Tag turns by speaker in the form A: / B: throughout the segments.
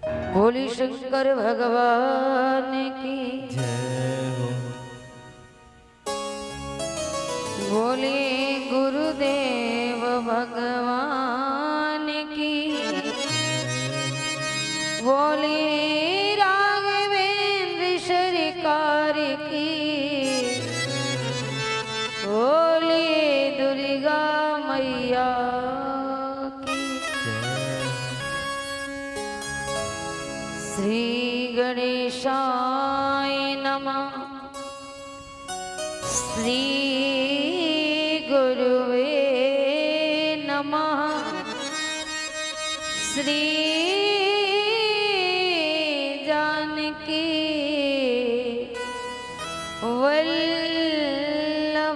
A: बोली शंकर भगवान की
B: जय हो।
A: बोले गुरुदेव भगवान की बोले राघवेंद्र सरकार की बोले दुर्गा मैया की श्री गणेशाय नमः श्री गुरुवे नमः श्री जानकी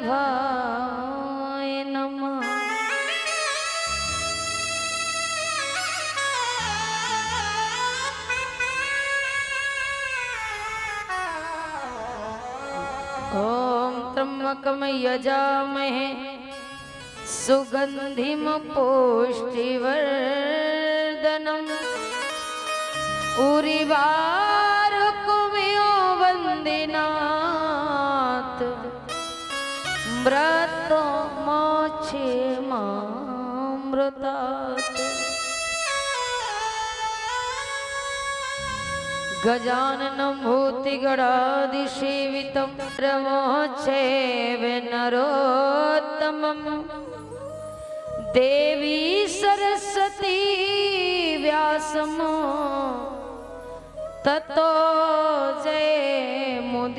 A: वल्लभाय नमः। ओम त्र्यंबकं यजामहे सुगंधिं पुष्टिवर्धनम् उर्वारुकमिव वन्दिनात् मृतमोक्षमामृतात्। गजाननं भूतिगणादिसेवितं प्रमोचेव नरोत्तमं देवी सरस्वती व्यासं ततो जयमुदीरयेत्।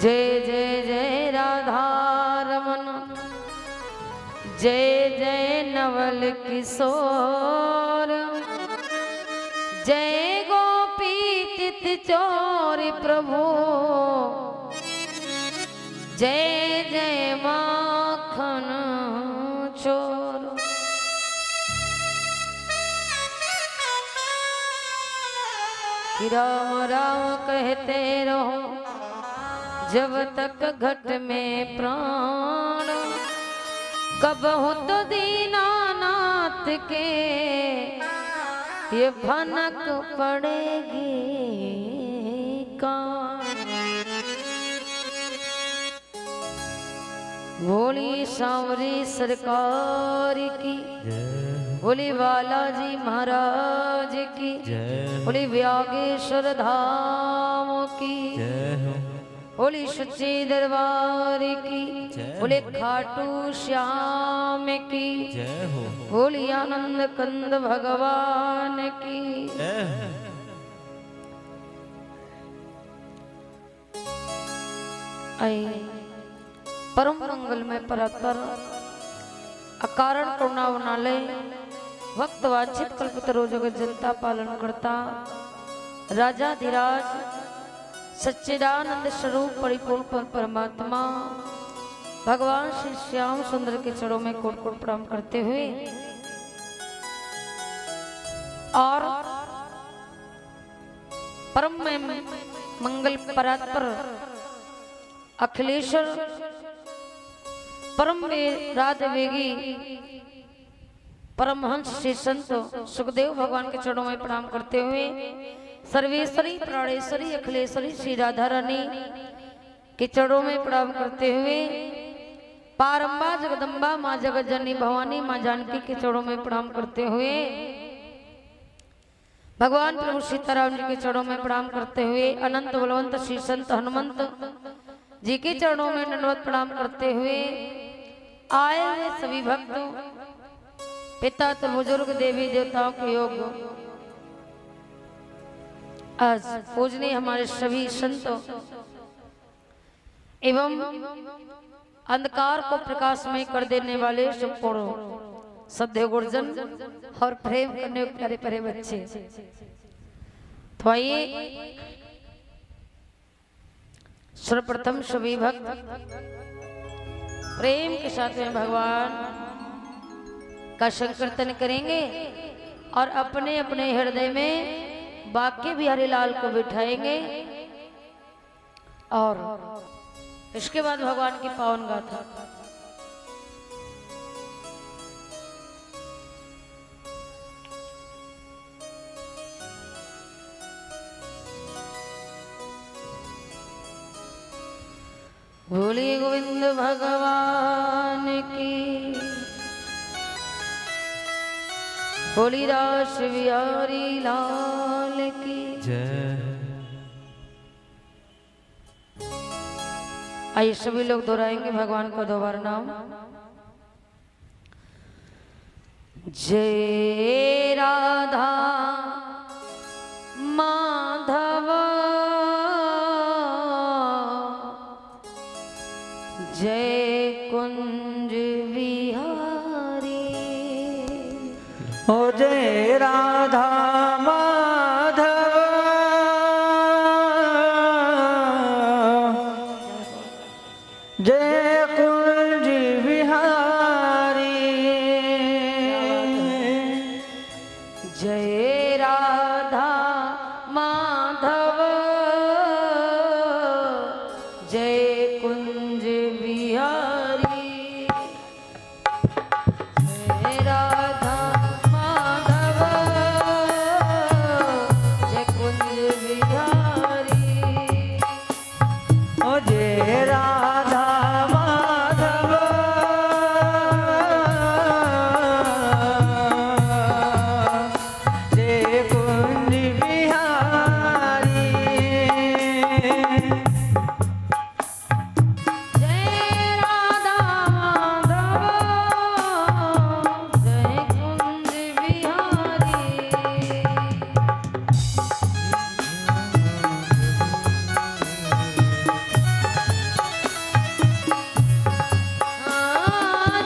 A: जय जय जय राधारमण जय जय नवल किशोर जय गोपी चित चोर प्रभु जय जय माखन चोर। राम राम कहते रहो जब तक घट में प्राण कब हो तो दीनानाथ के ये भनक पड़ेगी कान। बोली सांवरी सरकार की बोली बालाजी महाराज की बोली व्यागेश्वर धाम की बोली सच्चे दरबार की बोले खाटू श्याम की बोली आनंद कंद भगवान की। परम मंगल में परात्पर अकारण करुणावनालय भक्त वांछित कल्पतरो जगत जनता पालन करता राजाधिराज सच्चिदानंद स्वरूप परिपूर्ण परमात्मा भगवान श्री श्याम सुंदर के चरणों में कोट कोट प्रणाम करते हुए और परम मंगल परात्पर अखिलेश्वर परम राधवेगी परमहंस श्री संत सुखदेव भगवान के चरणों में प्रणाम करते हुए सर्वेश्वरी प्राणेश्वरी अखिलेश्वरी श्री राधा रानी के चरणों में प्रणाम करते हुए पारंबा जगदम्बा माँ जगत जननी भवानी माँ जानकी के चरणों में प्रणाम करते हुए भगवान प्रभु सीताराम जी के चरणों में प्रणाम करते हुए अनंत बलवंत श्री संत हनुमंत जी के चरणों में दंडवत प्रणाम करते हुए आए हुए सभी भक्त पिता तो बुजुर्ग देवी देवताओं के योग आज पूजनीय हमारे सभी संतों एवं अंधकार को प्रकाशमय कर देने वाले संपूर्ण सद्य गुरुजन और प्रेम करने प्यारे प्यारे बच्चे। तो आइए सर्वप्रथम सभी भक्त प्रेम के साथ में भगवान का संकीर्तन करेंगे और अपने अपने हृदय में बाके बिहारी लाल को बिठाएंगे और इसके बाद भगवान की पावन गाथा। बोले गोविंद भगवान की, बोली रास बिहारी लाल की
B: जय।
A: आइए सभी लोग दोहराएंगे भगवान का दोबारा नाम। जय राधा माधव जय कुंज बिहारी।
B: ओ जय राधा माधव जय कुंज बिहारी।
A: जय राधा माधव जय कुंज बिहारी। जय राधा माधव जय कुंज बिहारी।
B: ओ जय राधा माधव जय कुंज बिहारी।
A: जय राधा माधव जय कुंज बिहारी।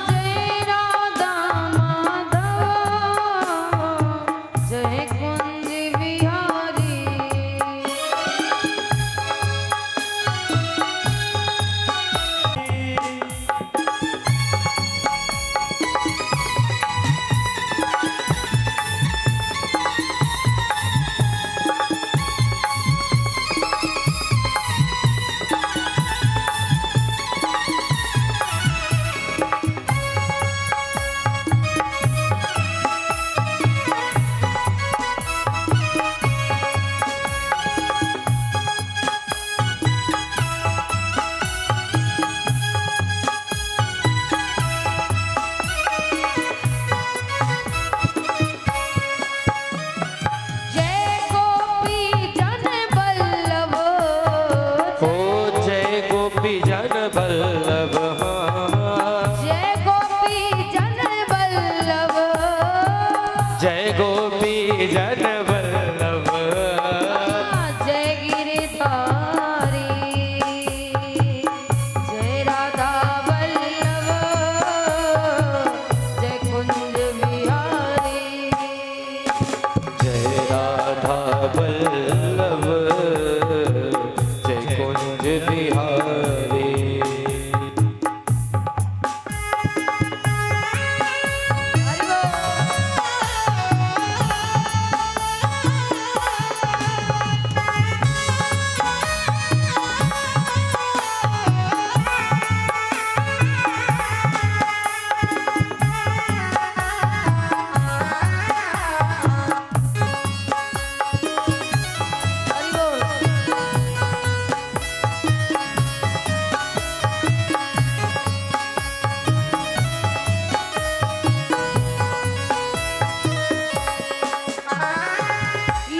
A: जय राधा माधव जय कुंज बिहारी। जय गोपी जन बल्लभ
B: ओ जय गोपी जन बल्लभ
A: जय गोपी जन बल्लभ
B: जय गोपी जन बल्लभ
A: जय गिरधारी। जय राधा वल्लभ जय कुंज बिहारी।
B: जय राधा बल्लभ जय कुंज बिहारी।
A: हरि बोल। हरि बोल।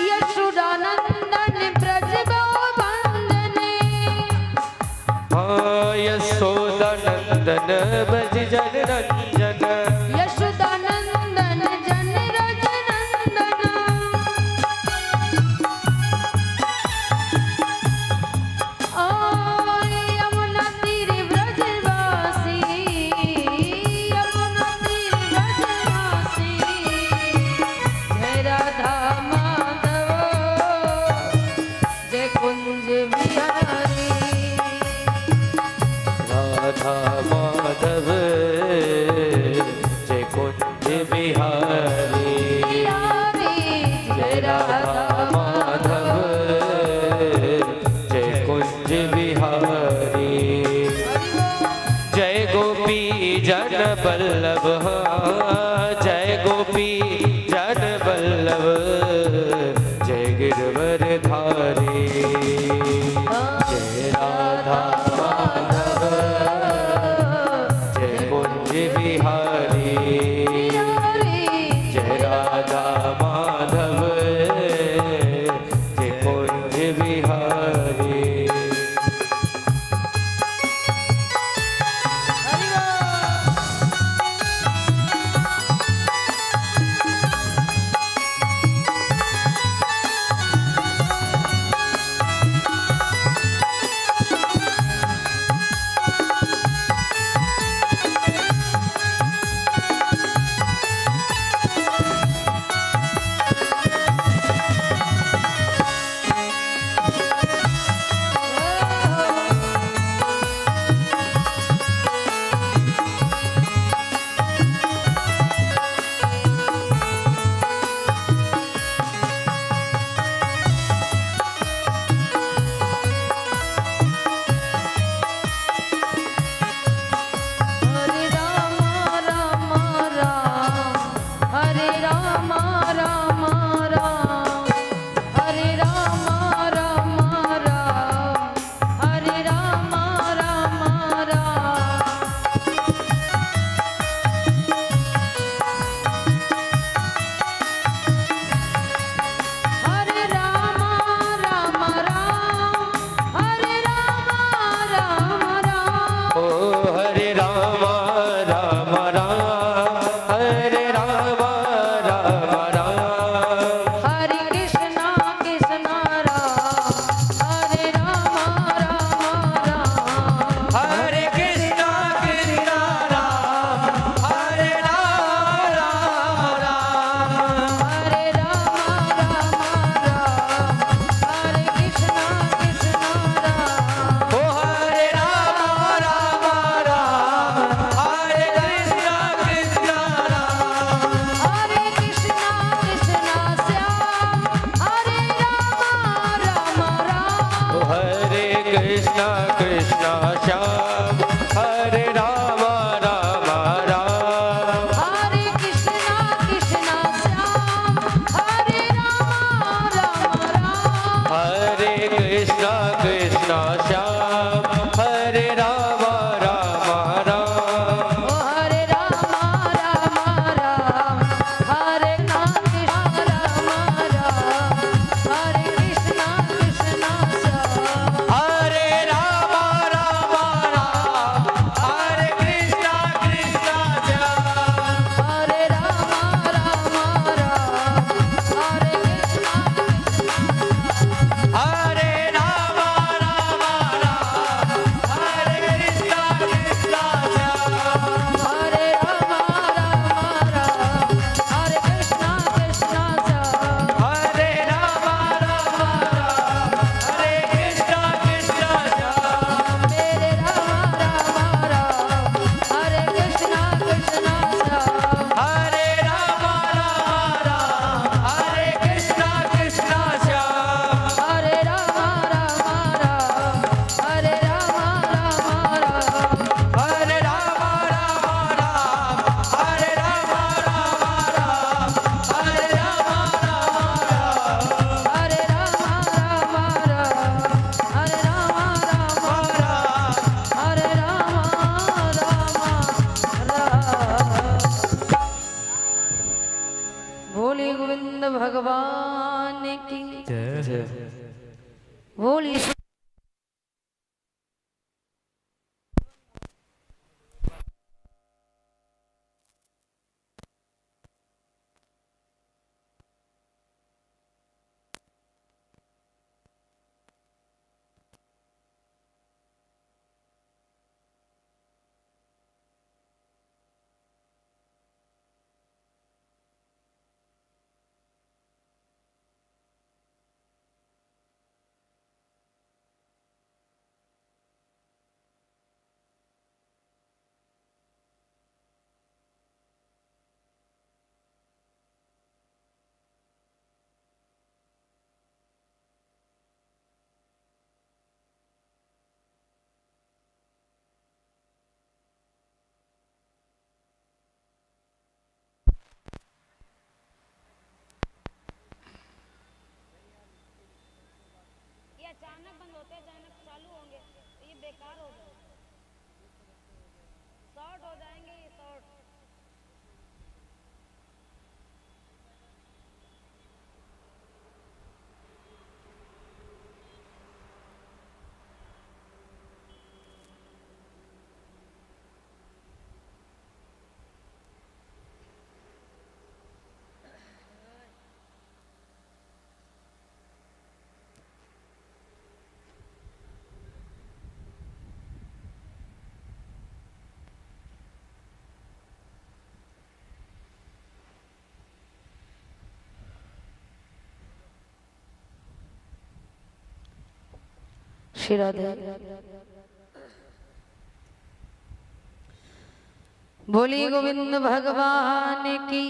A: यशोदानंदन ब्रज बंदने
B: यशोदानंदन बज जन रंजन
A: यशोदानंदन जन रज नंदन। यमुना तीर ब्रजवासी यमुना तीर ब्रजवासी। जय राधा माधव जय कुंज बिहारी।
B: राधा माधव जय कुंज बिहारी।
A: जय राधा
B: माधव जय कुंज बिहारी। जय गोपी जन बल्लभ जय गोपी जन बल्लभ जय गिरवर धारी। जय राधा माधव जय।
A: बोलिए।
C: ये अचानक बंद होते हैं, अचानक चालू होंगे तो ये बेकार हो जाएगा, शॉर्ट हो जाएंगे ये शॉर्ट।
A: श्री राधे। बोलिए गोविंद भगवान की।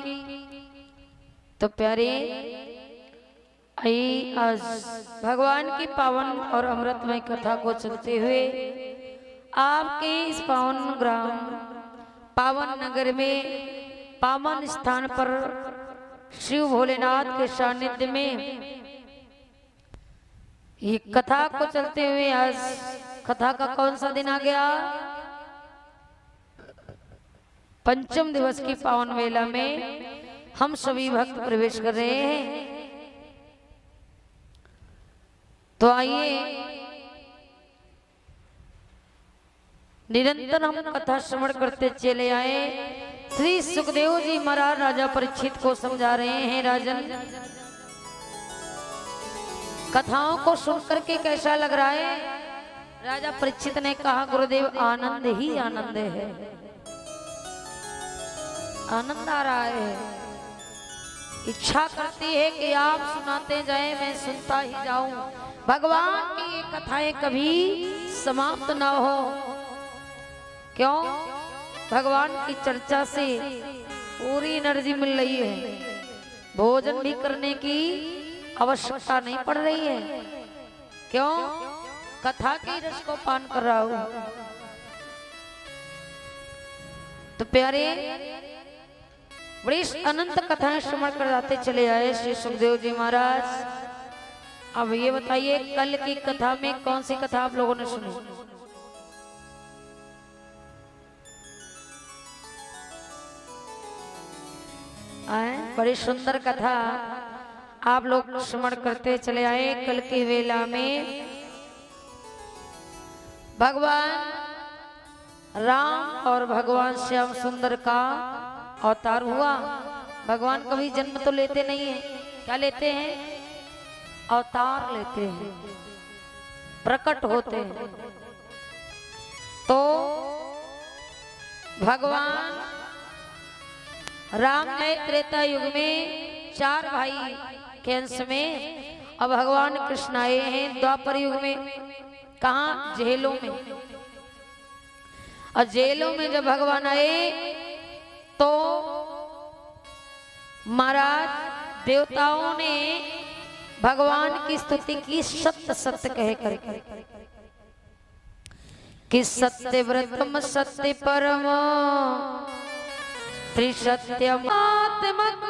A: तो प्यारे आई आज भगवान की पावन और अमृतमय कथा को चलते हुए आपके इस पावन ग्राम पावन नगर में पावन स्थान पर शिव भोलेनाथ के सानिध्य में ये कथा को चलते हुए आज कथा का कौन सा दिन आ गया? पंचम दिवस की पावन वेला में हम सभी भक्त प्रवेश कर रहे हैं। तो आइए निरंतर हम कथा श्रवण करते चले आए। श्री सुखदेव जी महाराज राजा परीक्षित को समझा रहे हैं, राजन कथाओं को सुन करके कैसा लग रहा है? राजा परीक्षित ने कहा गुरुदेव आनंद ही आनंद है, आनंद आ रहा है। इच्छा करती है कि आप सुनाते जाए, मैं सुनता ही जाऊं। भगवान की ये कथाएं कभी समाप्त ना हो। क्यों? भगवान की चर्चा से पूरी एनर्जी मिल रही है, भोजन भी करने की आवश्यकता नहीं पड़ रही है। क्यों? कथा के रस को पान कर रहा हूं। तो प्यारे बड़ी अनंत कथाएं श्रवण कर जाते चले आए श्री सुखदेव जी महाराज। अब ये बताइए कल की कथा में कौन सी कथा आप लोगों ने सुनी? बड़ी सुंदर कथा आप लोग श्रवण करते चले आए। कल की वेला में भगवान राम और भगवान श्याम सुंदर का अवतार हुआ। भगवान कभी जन्म तो लेते नहीं है, क्या लेते हैं? अवतार लेते हैं, प्रकट होते हैं। तो भगवान राम ने त्रेता युग में 4 भाई के अंश में, अब भगवान कृष्ण आए हैं द्वापर युग में। कहाँ? जेलों में। और जेलों में जब भगवान आए तो महाराज देवताओं ने भगवान की स्तुति की सत्य सत्य कह कर कि सत्य व्रतम सत्य परम त्रिसत्यमात्मक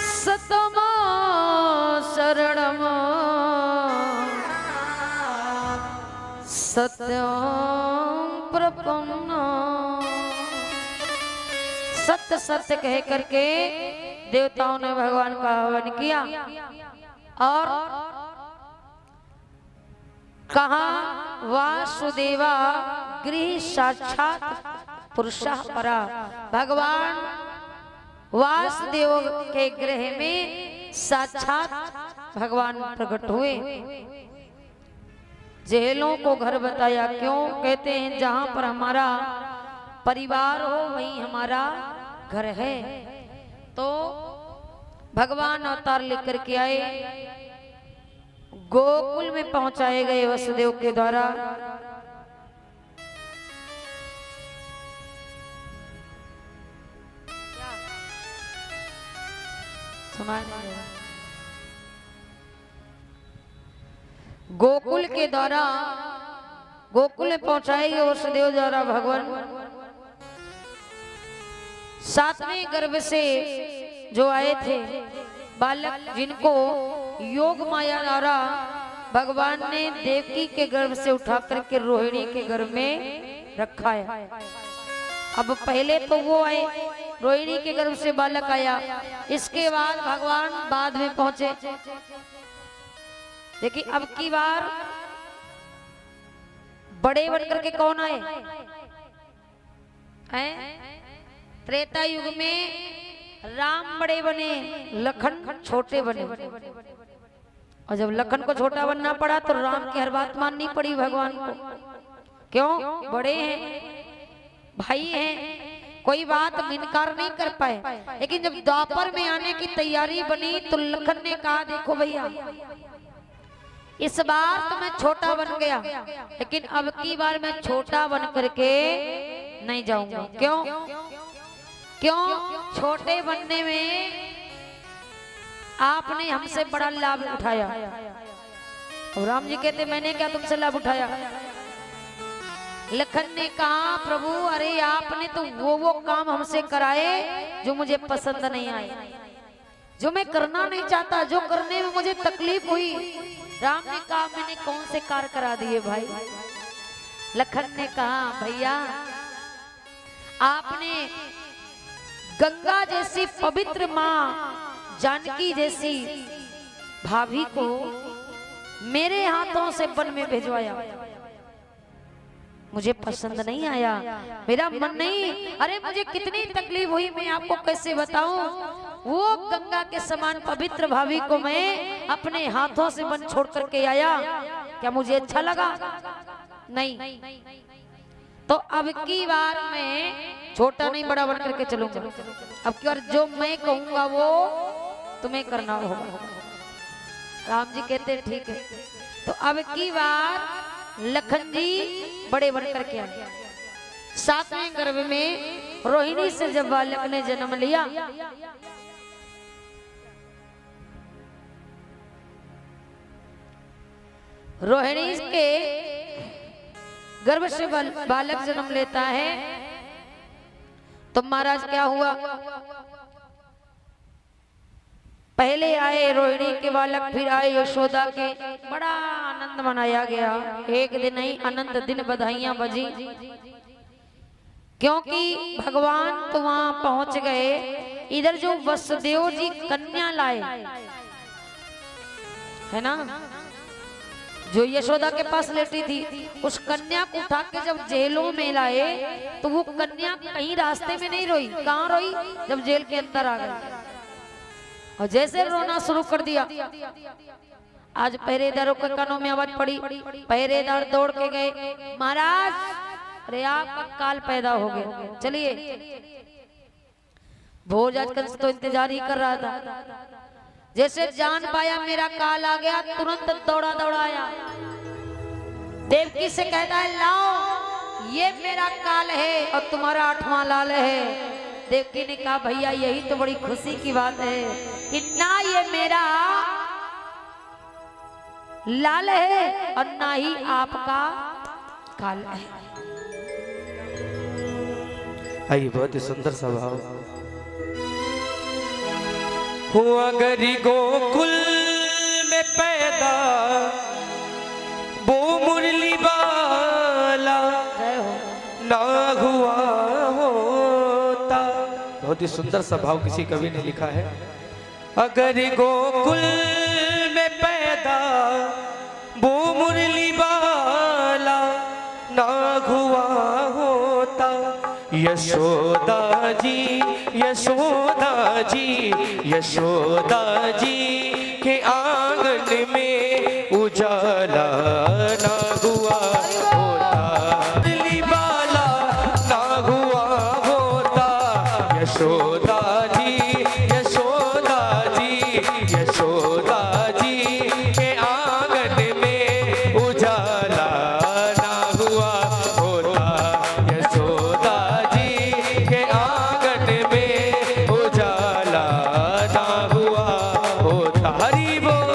A: सतम शरणम सत्यम प्रपन्न। सत्य सत्य कह करके देवताओं ने भगवान का हवन किया और कहा वासुदेवा गृह साक्षात पुरुषः परा। भगवान वासुदेव के गृह में साक्षात भगवान प्रकट हुए। जेलों को घर बताया, क्यों? कहते हैं जहां पर हमारा परिवार हो वहीं हमारा घर है। तो भगवान अवतार लेकर के आए, गोकुल में पहुंचाए गए वसुदेव के द्वारा। सुना नहीं? गोकुल के द्वारा गोकुल में पहुंचाए गए वसुदेव द्वारा भगवान सातवें गर्भ से जो आए थे बालक, जिनको योग माया द्वारा भगवान ने देवकी के गर्भ से उठा करके रोहिणी के गर्भ में रखा है। अब पहले तो वो आए, रोहिणी के गर्भ से बालक आया, इसके बाद भगवान बाद में पहुंचे। देखिए अब की बार बड़े बन करके कौन आए हैं? त्रेता युग में राम बड़े बने, लखन छोटे बने। और जब लखन को छोटा बनना पड़ा तो राम की हर बात माननी पड़ी भगवान को। क्यों? बड़े हैं, भाई हैं, कोई बात इनकार नहीं कर पाए। लेकिन जब द्वापर में आने की तैयारी बनी तो लखन ने कहा देखो भैया इस बार तो मैं छोटा बन गया, लेकिन अब की बार मैं छोटा बन करके नहीं जाऊंगा। क्यों? क्यों? छोटे बनने में आपने हमसे बड़ा लाभ उठाया। और राम जी कहते मैंने क्या तुमसे लाभ उठाया? लखन ने कहा प्रभु अरे आपने तो वो काम हमसे कराए जो मुझे पसंद नहीं आए, जो मैं करना नहीं चाहता, जो करने में मुझे तकलीफ हुई। राम ने कहा मैंने कौन से कार्य करा दिए भाई? लखन ने कहा भैया आपने गंगा जैसी पवित्र माँ जानकी जैसी भाभी को मेरे हाथों से वन में भिजवाया, मुझे पसंद नहीं आया, मेरा मन नहीं। अरे मुझे कितनी तकलीफ हुई मैं आपको कैसे बताऊं। वो गंगा के समान पवित्र भाभी को मैं अपने हाथों से वन छोड़ करके आया, क्या मुझे अच्छा लगा? नहीं। तो अब की बार मैं छोटा नहीं बड़ा बन करके चलूंगा। अब की बार जो मैं कहूंगा वो तुम्हें करना होगा। राम जी कहते ठीक है। तो अब की बार लखन जी बड़े बन करके आए। सातवें गर्भ में रोहिणी से जब बालक ने जन्म लिया रोहिणी के गर्भ से बालक जन्म लेता है तो महाराज क्या हुआ? पहले आए रोहिणी के बालक, फिर आए यशोदा के। बड़ा आनंद मनाया गया, एक दिन नहीं अनंत दिन बधाइयां बजी, क्योंकि भगवान तो वहां पहुंच गए। इधर जो वसुदेव जी कन्या लाए है ना, जो यशोदा के पास लेटी थी, उस कन्या को उठा के जब जेलों में लाए तो वो कन्या कहीं रास्ते में नहीं रोई। कहाँ रोई? जब जेल के अंदर आ गई और जैसे रोना शुरू कर दिया। आज पहरेदारों के कानों में आवाज पड़ी, पहरेदार दौड़ के गए, महाराज अरे आपका काल पैदा हो गया, चलिए। भोज आजकल तो इंतजार ही कर रहा था, जैसे जान पाया मेरा काल आ गया तुरंत दौड़ा आया। देवकी से कहता है लाओ ये मेरा काल है और तुम्हारा 8वां लाल है। देवकी ने कहा भैया यही तो बड़ी खुशी की बात है कि ना ये मेरा लाल है और ना ही आपका काल है।
B: आइए, बहुत ही सुंदर स्वभाव हुआ गरी गोकुल में पैदा वो मुरली वाला ना हुआ होता। बहुत बहुत ही सुंदर सा भाव किसी कवि ने लिखा है। अगर गोकुल में पैदा वो मुरली वाला ना हुआ होता, यशोदा जी यशोदा जी यशोदा जी के आंगन में उजाला ना हुआ होता, मुरली वाला ना हुआ होता, यशोदा जी यशोदा जी यशोदा जी के आंगन में उजाला ना हुआ होता, यशोदा जी के आंगन में उजाला ना हुआ होता। हरि बोल।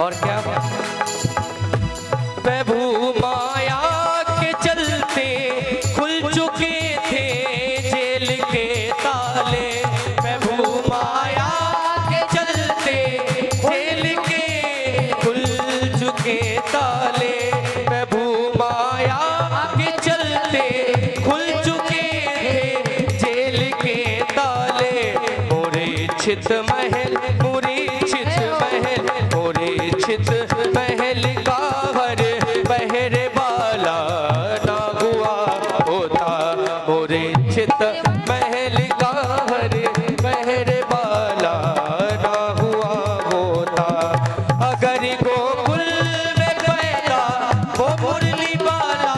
B: और क्या प्रभु माया के चलते खुल चुके थे जेल के ताले, प्रभु माया के चलते जेल के खुल चुके ताले, प्रभु माया के चलते खुल चुके थे जेल के ताले, मोरे छित महल मोरे छित महल मोरे छित महल का हर पहरे वाला ना हुआ होता, मोरे चित महल का हर पहरे वाला ना हुआ होता, अगर गोकुल में पैदा वो मुरली वाला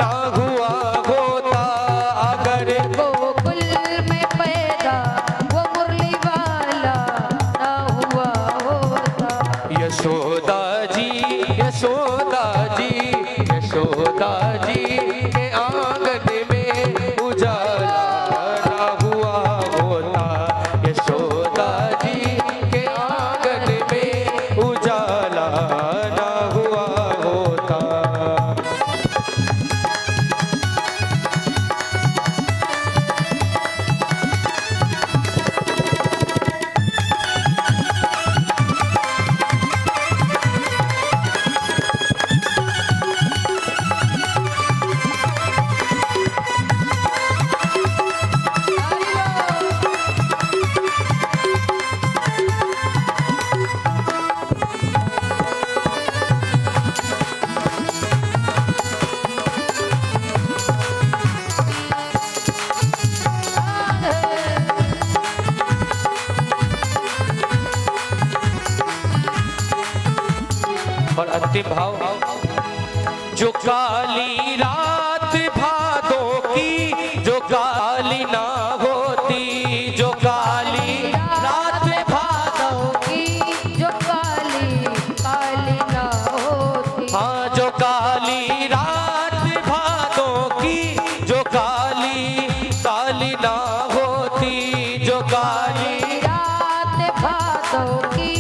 B: ना हुआ होता, अगर
A: गोकुल में पैदा वो मुरली वाला ना हुआ होता,
B: यशोदा जी यशोदा जी यशोदा जी के आंगन में उजाला ना हुआ होता, यशोदा जी के आंगन में उजाला ना हुआ होता। और अंतिम भाव, जो काली रात भादों की जो काली ना होती, जो काली रात भादों
A: की जो काली काली ना होती,
B: हाँ जो काली रात भादों की जो काली काली ना होती, जो काली
A: रात भादों की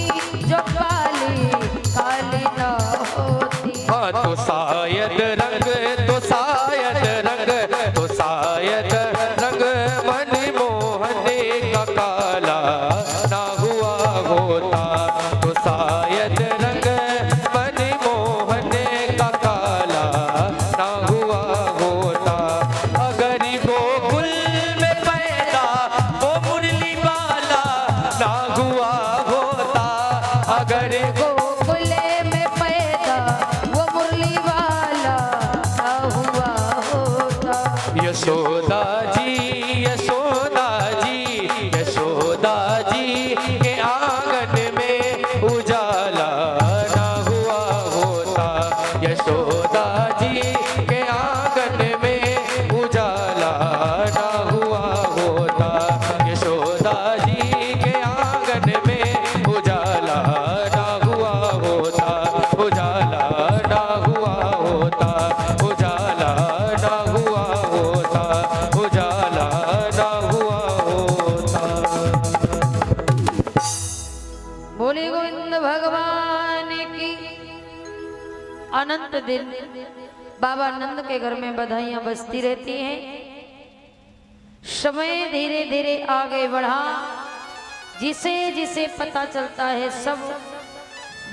A: जो काली काली ना होती,
B: हाँ तो शायद रंग तो शायद रंग तो शायद रंग मन मोहने का काला ना हुआ होता, तो शायद रंग मन मोहने का काला ना हुआ होता, अगर गोकुल में पैदा वो मुरली वाला ना हुआ होता, अगर
A: गोकुल में पैदा वो मुरली वाला ना हुआ होता,
B: यशोदा जी यशोदा जी यशोदा जी के आंगन में उजाला ना हुआ होता, यशोदा जी के आंगन में उजाला ना हुआ होता, यशोदा जी के आंगन में उजाला ना हुआ
A: अनंत दिन बाबा नंद के घर में बधाइयां बजती रहती हैं। समय धीरे धीरे आगे बढ़ा, जिसे जिसे पता चलता है सब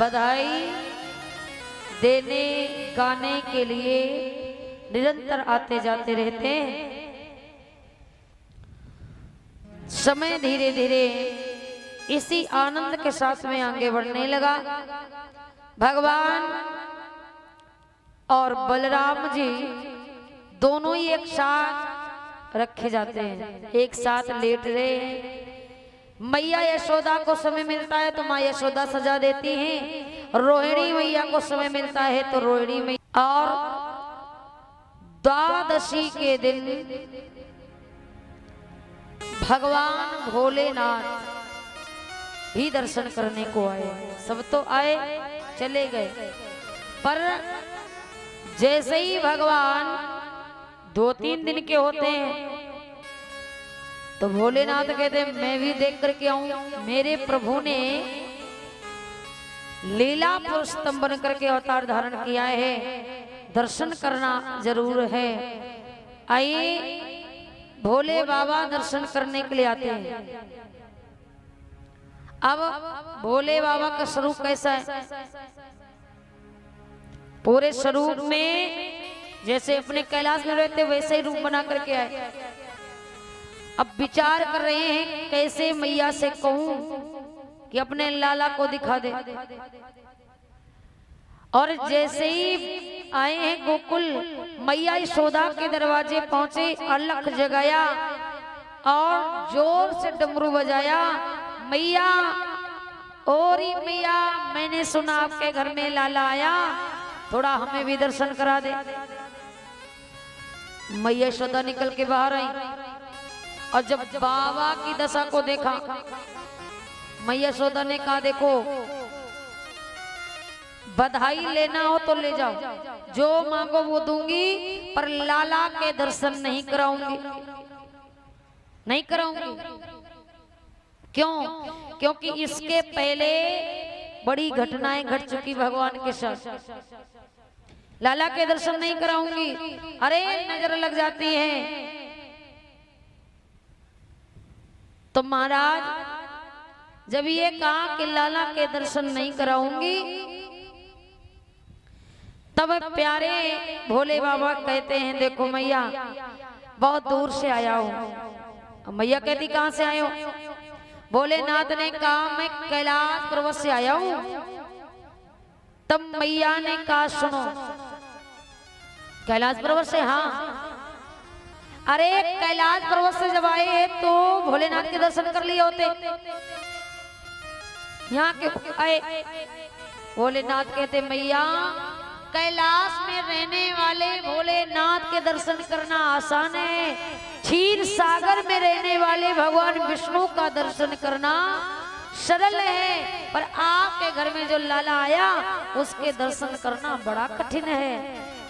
A: बधाई देने गाने के लिए निरंतर आते जाते रहते हैं। समय धीरे धीरे इसी आनंद के साथ में आगे बढ़ने लगा। भगवान और बलराम जी दोनों ही एक साथ रखे जाते हैं, एक साथ लेट रहे हैं। मैया यशोदा को समय मिलता है तो माँ यशोदा सजा देती हैं, रोहिणी मैया को समय मिलता है तो रोहिणी मैया। और द्वादशी के दिन भगवान भोलेनाथ भी दर्शन करने को आए। सब तो आए चले गए, पर जैसे ही भगवान 2-3 दिन के होते हैं तो भोलेनाथ कहते हैं मैं भी देख करके आऊं। मेरे प्रभु ने लीला पुरुषोत्तम बन करके अवतार धारण किया है, दर्शन करना जरूर है। आइए भोले बाबा दर्शन करने के लिए आते हैं। अब भोले बाबा का स्वरूप कैसा है? पूरे स्वरूप में जैसे अपने कैलाश में रहते वैसे ही रूप बना करके आए। अब विचार कर रहे हैं कैसे मैया से कहूं कि अपने लाला को दिखा दे। और जैसे ही आए हैं गोकुल, मैया यशोदा के दरवाजे पहुंचे, अलख जगाया और जोर से डमरू बजाया। मैया ओरी मैया, मैंने सुना आपके घर में लाला आया, थोड़ा हमें भी दर्शन करा दे। मैया यशोदा निकल के बाहर आई और जब बाबा की दशा को देखा, मैया यशोदा ने कहा देखो बधाई लेना हो तो ले जाओ, जो मांगो वो दूंगी, पर लाला के दर्शन नहीं कराऊंगी, नहीं कराऊंगी। क्यों? क्योंकि इसके पहले बड़ी घटनाएं घट चुकी भगवान के साथ। लाला के दर्शन नहीं कराऊंगी, अरे नजर लग जाती है। तो महाराज जब ये कहा कि लाला के दर्शन नहीं कराऊंगी, तब प्यारे भोले बाबा कहते हैं देखो मैया बहुत दूर से आया हूं। मैया कहती कहां से आए हो? भोलेनाथ ने कहा मैं कैलाश पर्वत से आया हूं। तब मैया ने कहा सुनो, कैलाश पर्वत से? हाँ। अरे कैलाश पर्वत से जब आए तो भोलेनाथ के दर्शन कर लिए होते, यहाँ के आए। भोलेनाथ कहते मैया कैलाश में रहने वाले भोलेनाथ के दर्शन करना आसान है, क्षीर सागर में रहने वाले भगवान विष्णु का दर्शन करना सरल है। पर आपके घर में जो लाला आया उसके दर्शन करना बड़ा कठिन है,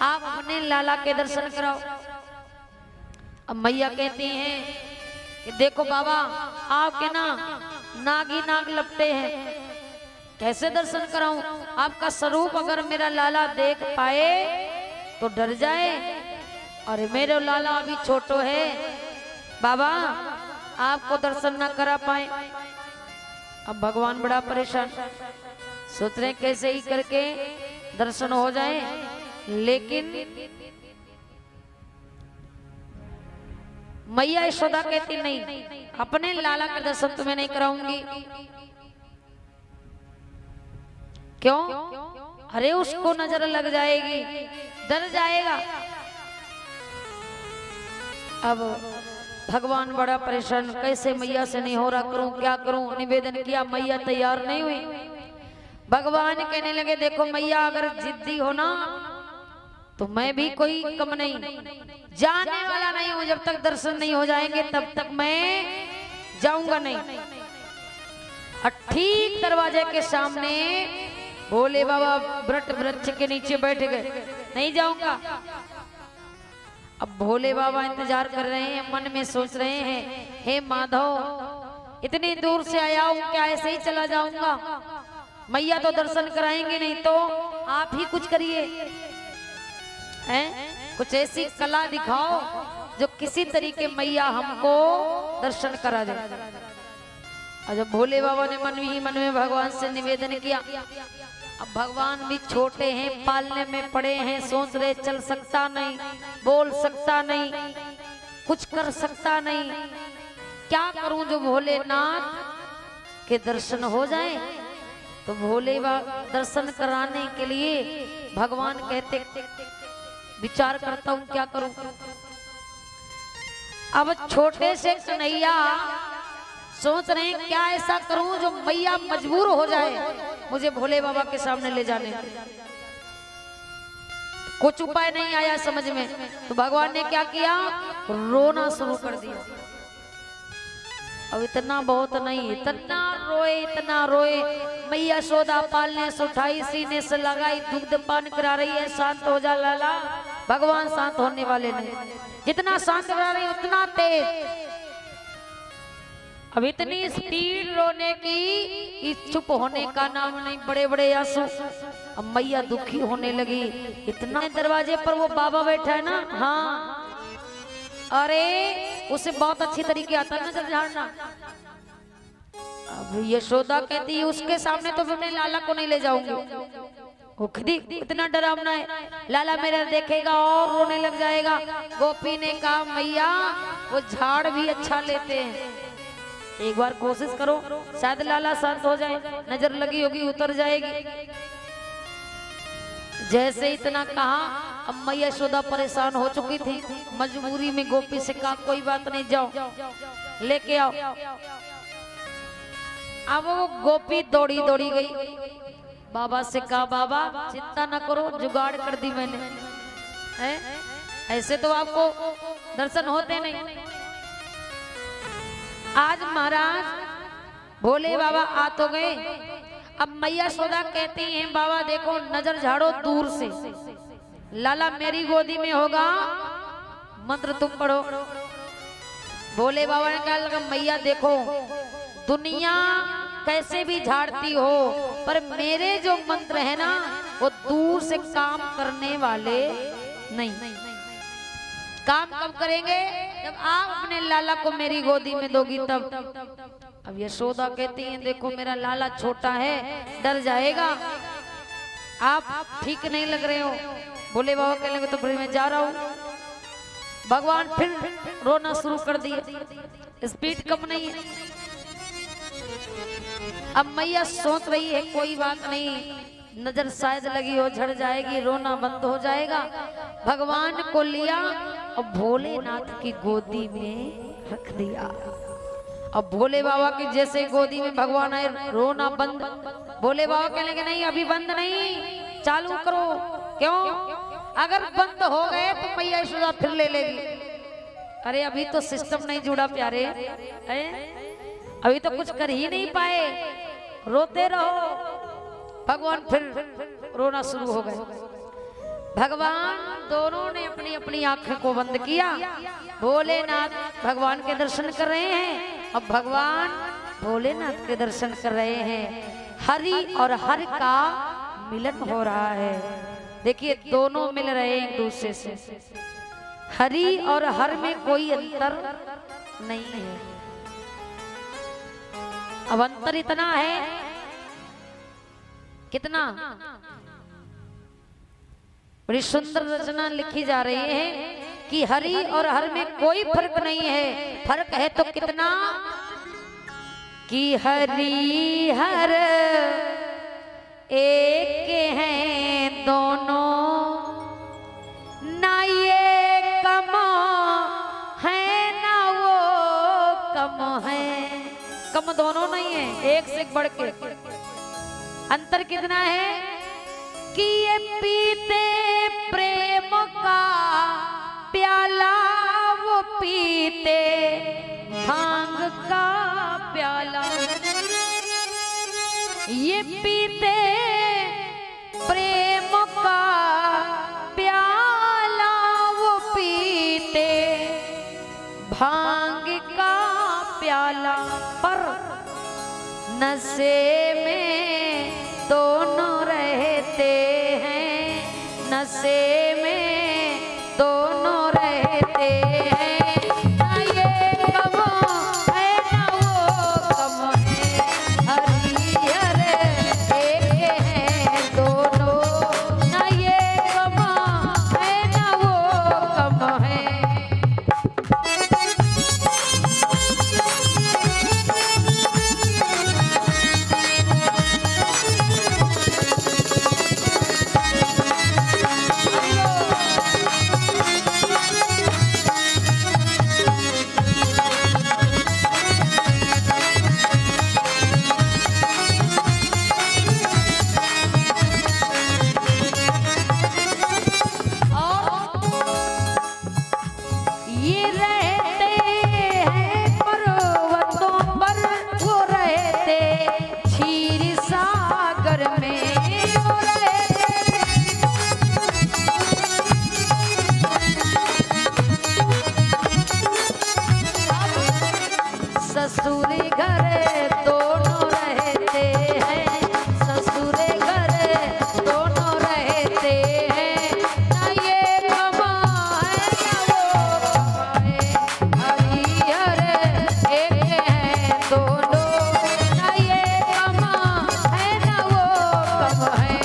A: आप अपने लाला के दर्शन कराओ। अब मैया कहती हैं कि देखो बाबा आपके ना नाग ही नाग लपटे हैं, कैसे दर्शन कराऊं? आपका स्वरूप अगर मेरा लाला देख पाए तो डर जाए, और मेरे लाला अभी छोटो है, बाबा आपको दर्शन ना करा पाए। अब भगवान बड़ा परेशान, सोच रहे कैसे ही करके दर्शन हो जाए। लेकिन मैया यशोदा कहती नहीं, अपने लाला का दर्शन तुम्हें नहीं कराऊंगी। क्यों? अरे उसको नजर लग जाएगी, डर जाएगा। अब भगवान बड़ा परेशान, कैसे मैया से नहीं हो रहा, करूं क्या करूं? निवेदन किया, मैया तैयार नहीं हुई। भगवान कहने लगे देखो मैया अगर जिद्दी हो ना तो मैं भी कोई कम नहीं, जाने वाला नहीं हूं। जब तक दर्शन नहीं हो जाएंगे तब तक मैं जाऊंगा नहीं। और ठीक दरवाजे के सामने भोले बाबा वृट वृक्ष के नीचे बैठ गए, नहीं जाऊंगा। अब भोले बाबा इंतजार कर रहे हैं, मन में सोच रहे हैं हे माधव इतनी दूर से आया हूं, क्या ऐसे ही चला जाऊंगा? मैया तो दर्शन कराएंगे नहीं तो आप ही कुछ करिए, हैं? कुछ ऐसी कला दिखाओ जो किसी तरीके मैया हमको दर्शन करा दे। और जब भोले बाबा ने मन ही मन में भगवान से निवेदन किया, अब भगवान भी छोटे हैं, पालने में पड़े हैं, सोच रहे चल सकता नहीं, बोल सकता नहीं, कुछ कर सकता नहीं, क्या करूं जो भोलेनाथ के दर्शन हो जाए। तो भोले बाबा दर्शन कराने के लिए भगवान कहते विचार करता हूं क्या करूं। अब छोटे से कन्हैया सोच रहे हैं क्या ऐसा करूं जो मैया मजबूर हो जाए मुझे भोले बाबा के सामने ले जाने। कुछ उपाय नहीं आया समझ में, तो भगवान ने क्या किया, रोना शुरू कर दिया। अब इतना बहुत नहीं, इतना रोए मैया यशोदा पालने से उठाई, सीने से लगाई, दुग्ध पान करा रही है, शांत हो जा लाला। भगवान शांत होने वाले नहीं, जितना शांत करा रही उतना तेज। अब इतनी स्पीड रोने की चुप होने का नाम नहीं, बड़े बड़े आंसू। अब मैया दुखी होने लगी। इतना दरवाजे पर वो बाबा बैठा है ना, हाँ, अरे उसे बहुत अच्छी तरीके आता है नजर झाड़ना। अब यशोदा कहती है उसके सामने तो मैं लाला को नहीं ले जाऊंगी, वो खुद इतना डरावना है, लाला मेरा देखेगा और रोने लग जाएगा। गोपी ने कहा मैया वो झाड़ भी अच्छा लेते हैं, एक बार कोशिश करो, शायद लाला शांत हो जाए, नजर लगी होगी उतर जाएगी। जैसे इतना कहा, अब मैया यशोदा परेशान हो चुकी थी, मजबूरी में गोपी से कहा कोई बात नहीं, जाओ लेके आओ। अब वो गोपी दौड़ी दौड़ी गई, बाबा से कहा बाबा चिंता न करो, जुगाड़ कर दी मैंने, है? ऐसे तो आपको दर्शन होते नहीं। आज महाराज भोले बाबा आ तो गए। अब मैया यशोदा कहती हैं बाबा देखो नजर झाड़ो दूर से, लाला मेरी गोदी में होगा, मंत्र तुम पढ़ो। भोले बाबा ने कहा मैया देखो दुनिया कैसे भी झाड़ती हो, पर मेरे जो मंत्र है ना वो दूर से काम करने वाले नहीं। काम कब करेंगे, जब आप अपने लाला को मेरी गोदी में दोगी तब। अब यशोदा कहती हैं देखो मेरा लाला छोटा है, डर जाएगा, आप ठीक नहीं लग रहे हो। भोले बाबा कहने लगे तो फिर मैं जा रहा हूँ। भगवान फिर रोना शुरू कर दिए, स्पीड कम नहीं है। अब मैया सोच रही है कोई बात नहीं, नजर शायद लगी हो, झड़ जाएगी, रोना बंद हो जाएगा। भगवान को लिया और भोलेनाथ की गोदी में रख दिया। अब भोले बाबा की जैसे गोदी में भगवान आए, रोना बंद। भोले बाबा कहने लगे नहीं अभी बंद नहीं, चालू करो। क्यों, अगर बंद हो गए तो मैया यशोदा फिर ले लेगी। अरे अभी तो सिस्टम नहीं जुड़ा प्यारे, अभी तो कुछ कर ही नहीं पाए, रोते रहो। भगवान फिर रोना शुरू हो गए। भगवान दोनों ने अपनी अपनी आंखें को बंद किया। भोलेनाथ भगवान के दर्शन कर रहे हैं, अब भगवान भोलेनाथ के दर्शन कर रहे हैं। हरि और हर का मिलन हो रहा है। देखिए दोनों मिल रहे हैं एक दूसरे से, हरि और हर में कोई अंतर नहीं है। अब अंतर इतना है, कितना बड़ी सुंदर रचना लिखी जा रही है कि हरि और हर में कोई फर्क नहीं है। फर्क है तो कितना, कि हरि हर एक हैं दोनों, ना ये कम है ना वो कम है। कम दोनों नहीं है, एक से एक बढ़ के। अंतर कितना है कि ये पीते प्रेम का प्याला, वो पीते भांग का प्याला। ये पीते प्रेम का प्याला, वो पीते भांग का प्याला। पर नशे में दोनों रहते हैं। नशे में दोनों रहते हैं, ना ये कम है ना वो कम है, हरिहर एक हैं दोनों, ना ये कम है ना वो कम है। ये रहते हैं पर्वतों पर, वो रहते क्षीर सागर में, वो रहते ससुर घर दोनों रहते हैं, ससुर घर दोनों रहते हैं, ना ये कमा है ना वो कमा है, हरिहर एक हैं दोनों, ना ये कमा है ना वो कमा है।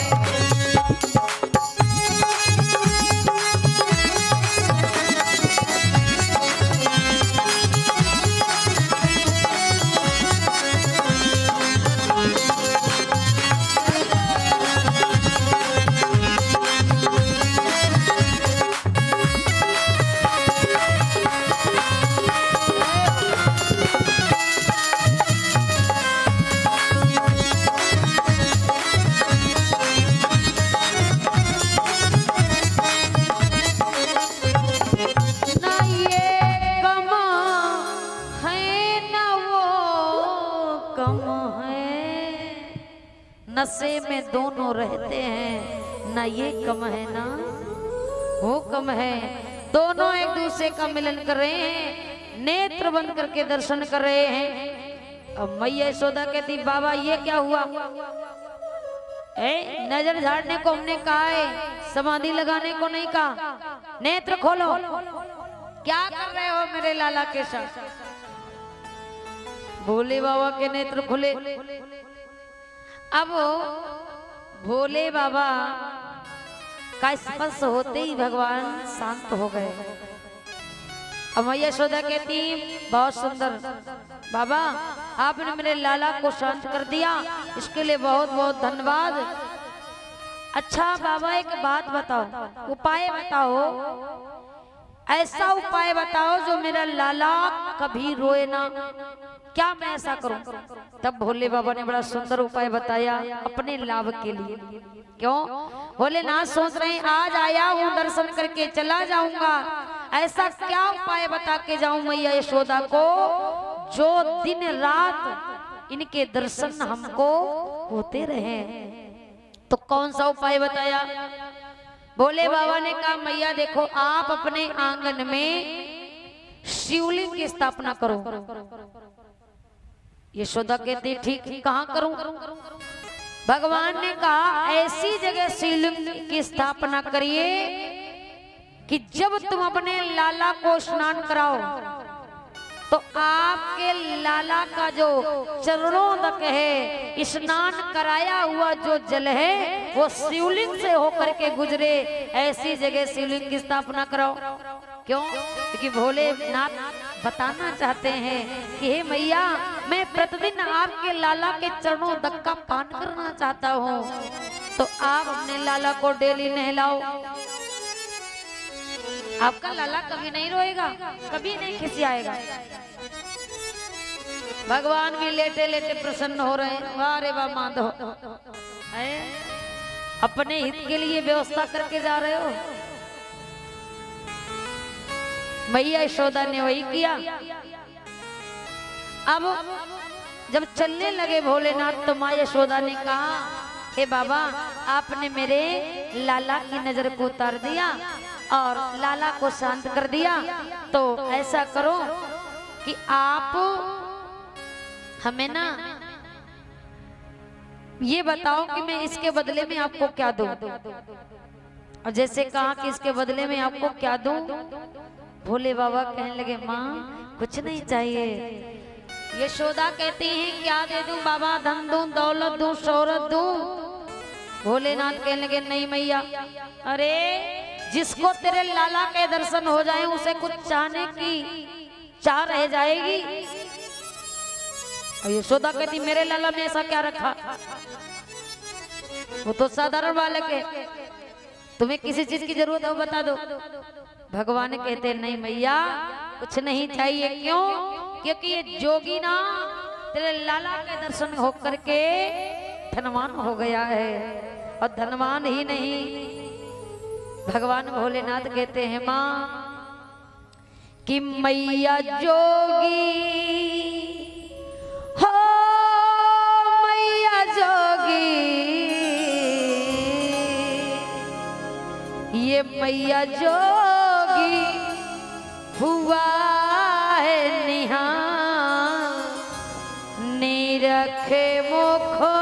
A: ना ये कमा है ना वो कम है, नशे में दोनों रहते हैं, ना ये कम है ना वो कम है। दोनों एक दूसरे का मिलन कर रहे हैं, नेत्र बंद करके दर्शन कर रहे हैं। अब मैया यशोदा कहती बाबा ये क्या हुआ? नजर झाड़ने को हमने कहा है, समाधि लगाने को नहीं कहा। नेत्र खोलो, क्या कर रहे हो मेरे लाला के साथ? भोले बाबा के नेत्र खुले। अब भोले बाबा का स्पर्श होते ही भगवान शांत हो गए। अब मैया यशोदा कहती बहुत सुंदर बाबा, आपने मेरे लाला को शांत कर दिया, इसके लिए बहुत बहुत धन्यवाद। अच्छा बाबा एक बात बताओ, उपाय बताओ, ऐसा उपाय बताओ जो मेरा लाला कभी रोए ना, क्या मैं ऐसा करूं? तब भोले बाबा ने बड़ा सुंदर उपाय बताया अपने लाभ के लिए। क्यों? भोलेनाथ सोच रहे हैं आज आया हूं दर्शन करके चला जाऊंगा, ऐसा क्या उपाय बता के जाऊं मैया यशोदा को जो दिन रात इनके दर्शन हमको होते रहे। तो कौन सा उपाय बताया? भोले बाबा ने कहा मैया देखो आप अपने आंगन में शिवलिंग की स्थापना करो। यशोदा कहती ठीक, कहाँ करूं? भगवान ने कहा ऐसी जगह शिवलिंग की स्थापना करिए कि जब तुम अपने लाला को स्नान कराओ तो आपके लाला का जो चरणों तक है स्नान कराया हुआ जो जल है वो शिवलिंग से होकर के गुजरे, ऐसी जगह शिवलिंग की स्थापना कराओ। क्यों? क्योंकि भोलेनाथ बताना चाहते हैं कि हे मैया मैं प्रतिदिन आपके लाला के चरणों तक का पान करना चाहता हूँ, तो आप अपने लाला को डेली नहलाओ। आपका लाला कभी नहीं रोएगा, कभी नहीं खिसियाएगा। भगवान भी लेटे लेटे प्रसन्न हो रहे हैं। वाह रे वाह माधव, अपने हित के लिए व्यवस्था करके जा रहे हो। मैया यशोदा ने वही किया। अब जब चलने लगे भोलेनाथ तो माँ यशोदा ने कहा हे बाबा आपने मेरे लाला की नजर को उतार दिया और लाला को शांत कर दिया, तो ऐसा करो कि आप हमें ना ये बताओ कि मैं इसके बदले में आपको क्या दूं। और जैसे कहा कि इसके बदले में आपको क्या दूं, भोले बाबा कहने लगे माँ कुछ नहीं चाहिए। यशोदा कहती हैं क्या दे दूं बाबा, धन दूं, दौलत दूं, शोहरत दूं? भोलेनाथ कहने लगे नहीं मैया, अरे जिसको तेरे लाला के दर्शन हो जाए उसे कुछ चाहने की चाह रह जाएगी। और यशोदा कहती मेरे लाला में ऐसा क्या रखा, वो तो साधारण बालक है, तुम्हें किसी चीज की जरूरत हो बता दो। भगवान कहते नहीं मैया कुछ नहीं चाहिए। क्यों? क्योंकि ये जोगी ना तेरे लाला के दर्शन हो करके धनवान हो गया है, और धनवान ही नहीं भगवान भोलेनाथ कहते हैं माँ कि मैया जोगी हो, मैया जोगी, ये मैया जोगी हुआ है निहाल, निरखे मुखो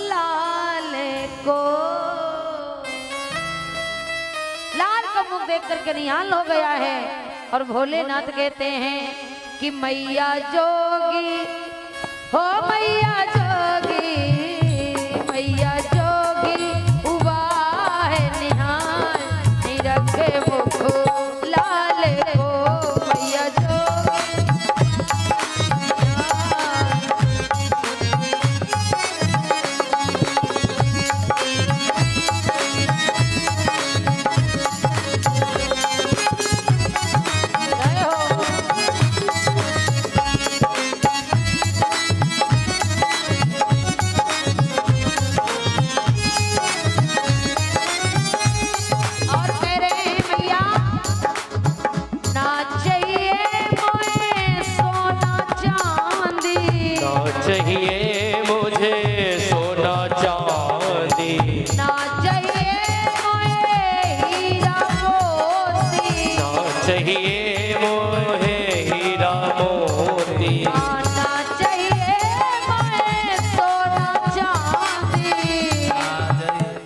A: लाल को। लाल का मुख देख करके निहाल हो गया है। और भोलेनाथ कहते हैं कि मैया जोगी हो, मैया जोगी, मैया जोगी हुआ है निहाल, निरखे मुख लाल को। मैया जोगी जय हो। और कह रहे हैं भैया ना चाहिए मोहे सोना चांदी,
B: ना चाहिए मुझे सोना चांदी,
A: ना चाहिए मोहे हीरा मोती,
B: ना चाहिए मोहे हीरा मोती,
A: ना चाहिए मोहे सोना चांदी।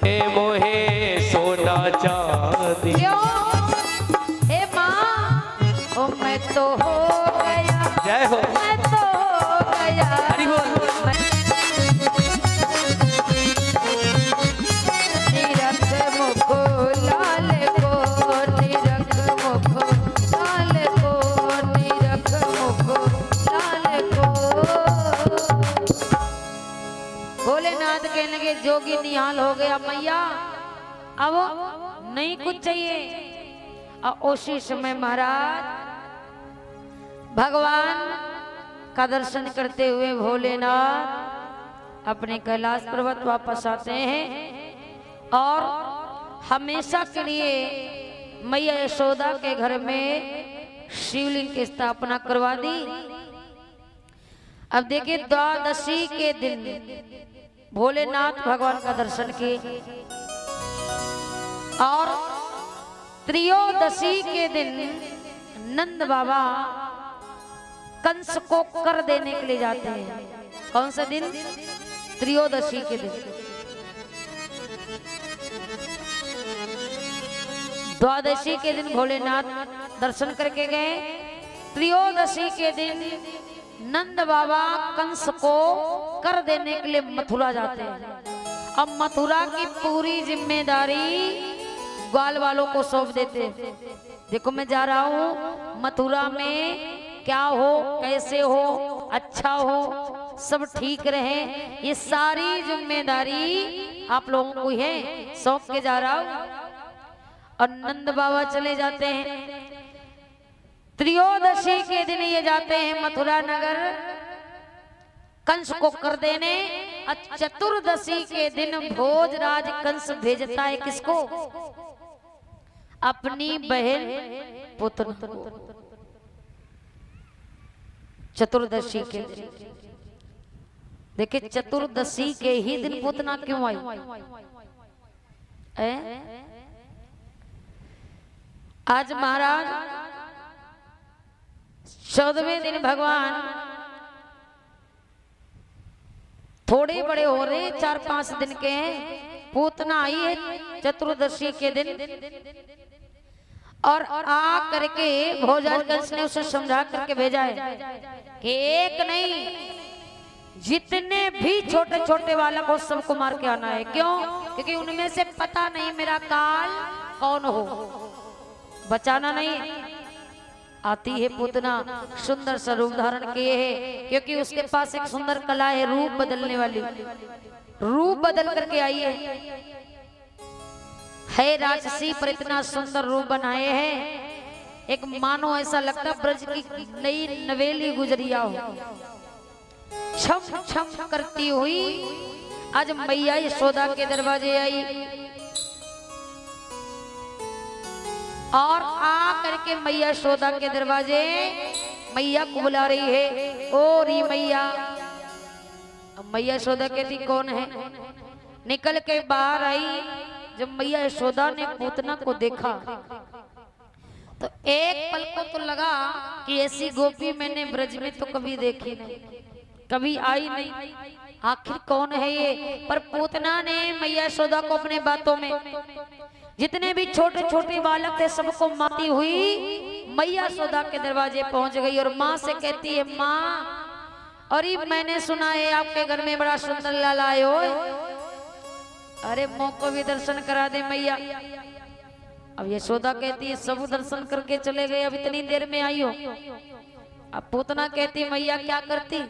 B: हे मोहे सोना चांदी।
A: क्यों? हे माँ ओ मैं तो हो गया,
B: जय हो।
A: मैं तो हो गया,
B: हरि बोल।
A: निरख मुख लाल को, निरख मुख लाल को, निरख मुख लाल को। भोलेनाथ कहने लगे जोगी निहाल हो गया मैया, अब नहीं कुछ चाहिए। और उसी समय महाराज भगवान का दर्शन करते हुए भोलेनाथ अपने कैलाश पर्वत वापस आते हैं और हमेशा के लिए मैया यशोदा के घर में शिवलिंग की स्थापना करवा दी। अब देखिए द्वादशी के दिन भोलेनाथ भगवान का दर्शन किए और त्रयोदशी के दिन नंद बाबा कंस को कर देने के लिए जाते हैं। कौन सा दिन? त्रयोदशी के दिन। द्वादशी के दिन भोलेनाथ दर्शन करके गए, त्रयोदशी के दिन नंद बाबा कंस को कर देने के लिए मथुरा जाते हैं। अब मथुरा की पूरी जिम्मेदारी ग्वाल वालों को सौंप देते। देखो मैं जा रहा हूँ मथुरा में, क्या हो कैसे हो अच्छा हो सब ठीक रहे, ये सारी जिम्मेदारी आप लोगों को है, सौंप के जा रहा हूँ। और नंद बाबा चले जाते हैं। त्रयोदशी के दिन ये जाते हैं मथुरा नगर कंस को कर देने। चतुर्दशी के दिन भोजराज कंस भेजता है किसको? अपनी बहन पुत्र। चतुर्दशी के दिन देखिए, चतुर्दशी के ही दिन पूतना क्यों आई? आज महाराज 14वें दिन भगवान थोड़े बड़े हो रहे, 4-5 दिन के हैं, पूतना आई है चतुर्दशी के दिन और आ करके भोजन ने उसे समझा करके भेजा है कि एक नहीं जितने भी छोटे छोटे बालक हो सबको मार के आना है। क्यों? क्योंकि उनमें से पता नहीं मेरा काल कौन हो, बचाना नहीं। आती है पूतना, सुंदर सा रूप धारण किए है, क्योंकि उसके पास एक सुंदर कला है रूप बदलने वाली, रूप बदल करके आई है राक्षसी पर इतना सुंदर रूप बनाए हैं, एक मानो ऐसा लगता ब्रज की नई नवेली गुजरिया हो, छम छम करती हुई आज मैया यशोदा के दरवाजे आई और आ करके मैया यशोदा के दरवाजे मैया को बुला रही है, ओ री मैया। अब मैया यशोदा कहती कौन है? निकल के बाहर आई। जब मैया यशोदा ने पूतना को देखा तो एक पल को तो लगा कि ऐसी गोपी मैंने ब्रज में तो कभी देखी नहीं, कभी आई नहीं, आखिर कौन है ये? पर पूतना ने मैया यशोदा को अपने बातों में जितने भी छोटे छोटे बालक थे सबको मारती हुई मैया यशोदा के दरवाजे पहुंच गई और माँ से कहती है, माँ अरे मैंने सुना है आपके घर में बड़ा सुंदर लाला आए हो, अरे मोको भी दर्शन करा दे मैया। अब यशोदा कहती है सब दर्शन करके चले गए, अब इतनी देर में आई हो। अब पूतना कहती मैया क्या करती,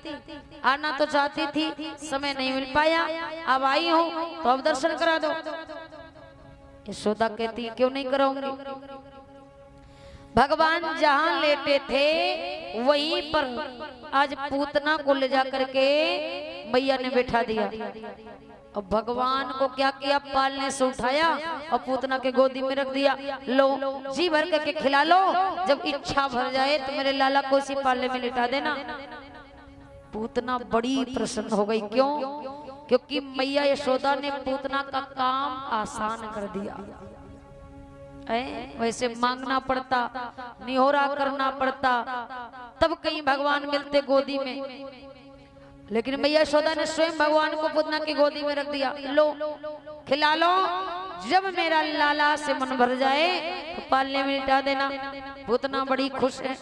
A: आना तो चाहती थी, समय नहीं मिल पाया, अब आई हूँ तो अब दर्शन करा दो। यशोदा कहती क्यों नहीं कराऊंगी, भगवान जहां लेटे थे वहीं पर आज पूतना को ले जा करके मैया ने बैठा दिया। अब भगवान को क्या किया, पालने से उठाया और पूतना के गोदी में रख दिया, लो जी भर करके खिला लो, जब इच्छा भर जाए तो मेरे लाला को इसी पालने में लिटा देना। पूतना बड़ी प्रसन्न हो गई। क्यों? क्योंकि मैया यशोदा ने पूतना का काम आसान कर दिया। वैसे मांगना पड़ता, निहोरा करना पड़ता, तब कहीं भगवान मिलते गोदी में, लेकिन मैया यशोदा ने स्वयं भगवान को पूतना की गोदी में रख दिया, लो खिला लो, जब मेरा लाला से मन भर जाए तो पालने में लिटा देना। पूतना बड़ी खुश है,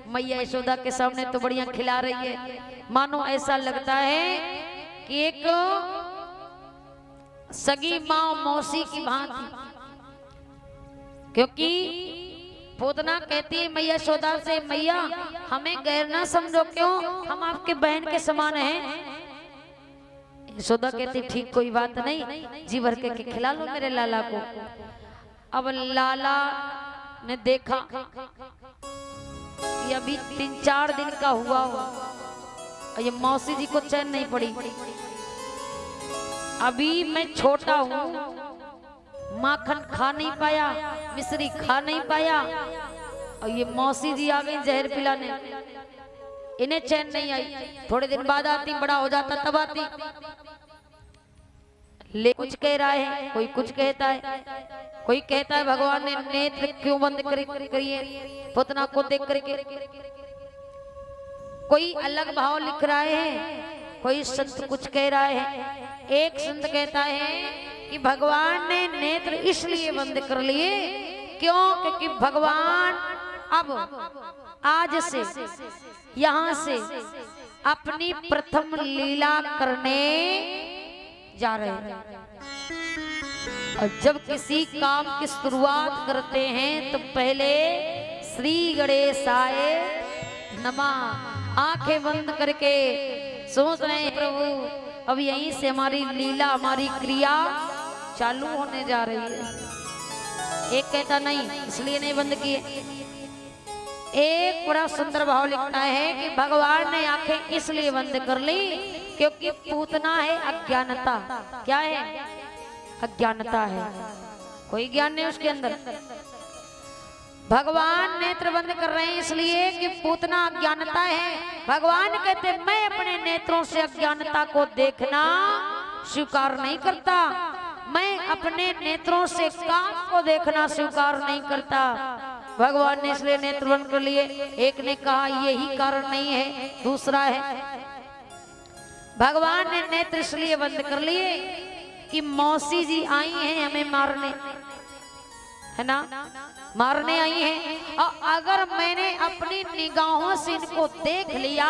A: मैया यशोदा के सामने तो बढ़िया खिला रही है, मानो ऐसा लगता है कि एक सगी माँ मौसी की भांति। क्योंकि पूतना कहती है मैया यशोदा से, मैया हमें गैर ना समझो, क्यों, हम आपके बहन के समान हैं। यशोदा कहती ठीक कोई बात नहीं, जी भर के खिला लो मेरे लाला को। अब लाला ने देखा कि अभी 3-4 दिन का हुआ और ये मौसी जी को चैन नहीं पड़ी, अभी मैं छोटा हूँ, माखन खा नहीं पाया, मिश्री खा नहीं पाया, और ये मौसी जी आ गई जहर पिलाने, इन्हें चैन नहीं आई। थोड़े दिन बाद आती, बड़ा हो जाता तब आती। ले कुछ कह रहा है, कोई कुछ कहता है, कोई कहता है भगवान ने नेत्र क्यों बंद करिए पूतना को देख करके, कोई अलग भाव लिख रहा है, कोई संत कुछ कह रहा है। एक संत कहता है कि भगवान ने नेत्र इसलिए बंद कर लिए, क्यों, क्योंकि भगवान अब आज से यहाँ से अपनी प्रथम लीला करने जा रहे हैं। और जब किसी काम की शुरुआत करते हैं तो पहले श्री गणेशाय नमः आंखें बंद करके सोच रहे हैं प्रभु अब यहीं से हमारी लीला, हमारी क्रिया चालू होने जा रही है। एक कहता नहीं इसलिए नहीं बंद किए। एक बड़ा सुंदर भाव लिखता है कि भगवान ने आंखें इसलिए बंद कर ली क्योंकि पूतना है अज्ञानता। क्या है? अज्ञानता है, कोई ज्ञान नहीं उसके अंदर। भगवान नेत्र बंद कर रहे हैं इसलिए कि पूतना अज्ञानता है। भगवान कहते मैं अपने नेत्रों से अज्ञानता को देखना स्वीकार नहीं करता, मैं अपने नेत्रों से काम को देखना स्वीकार नहीं करता। भगवान ने इसलिए नेत्र बंद कर लिए। एक ने कहा यही कारण नहीं है, दूसरा है भगवान ने नेत्र इसलिए बंद कर लिए कि मौसी जी आई हैं हमें मारने, है ना, मारने आई हैं। और अगर मैंने अपनी निगाहों से इनको देख लिया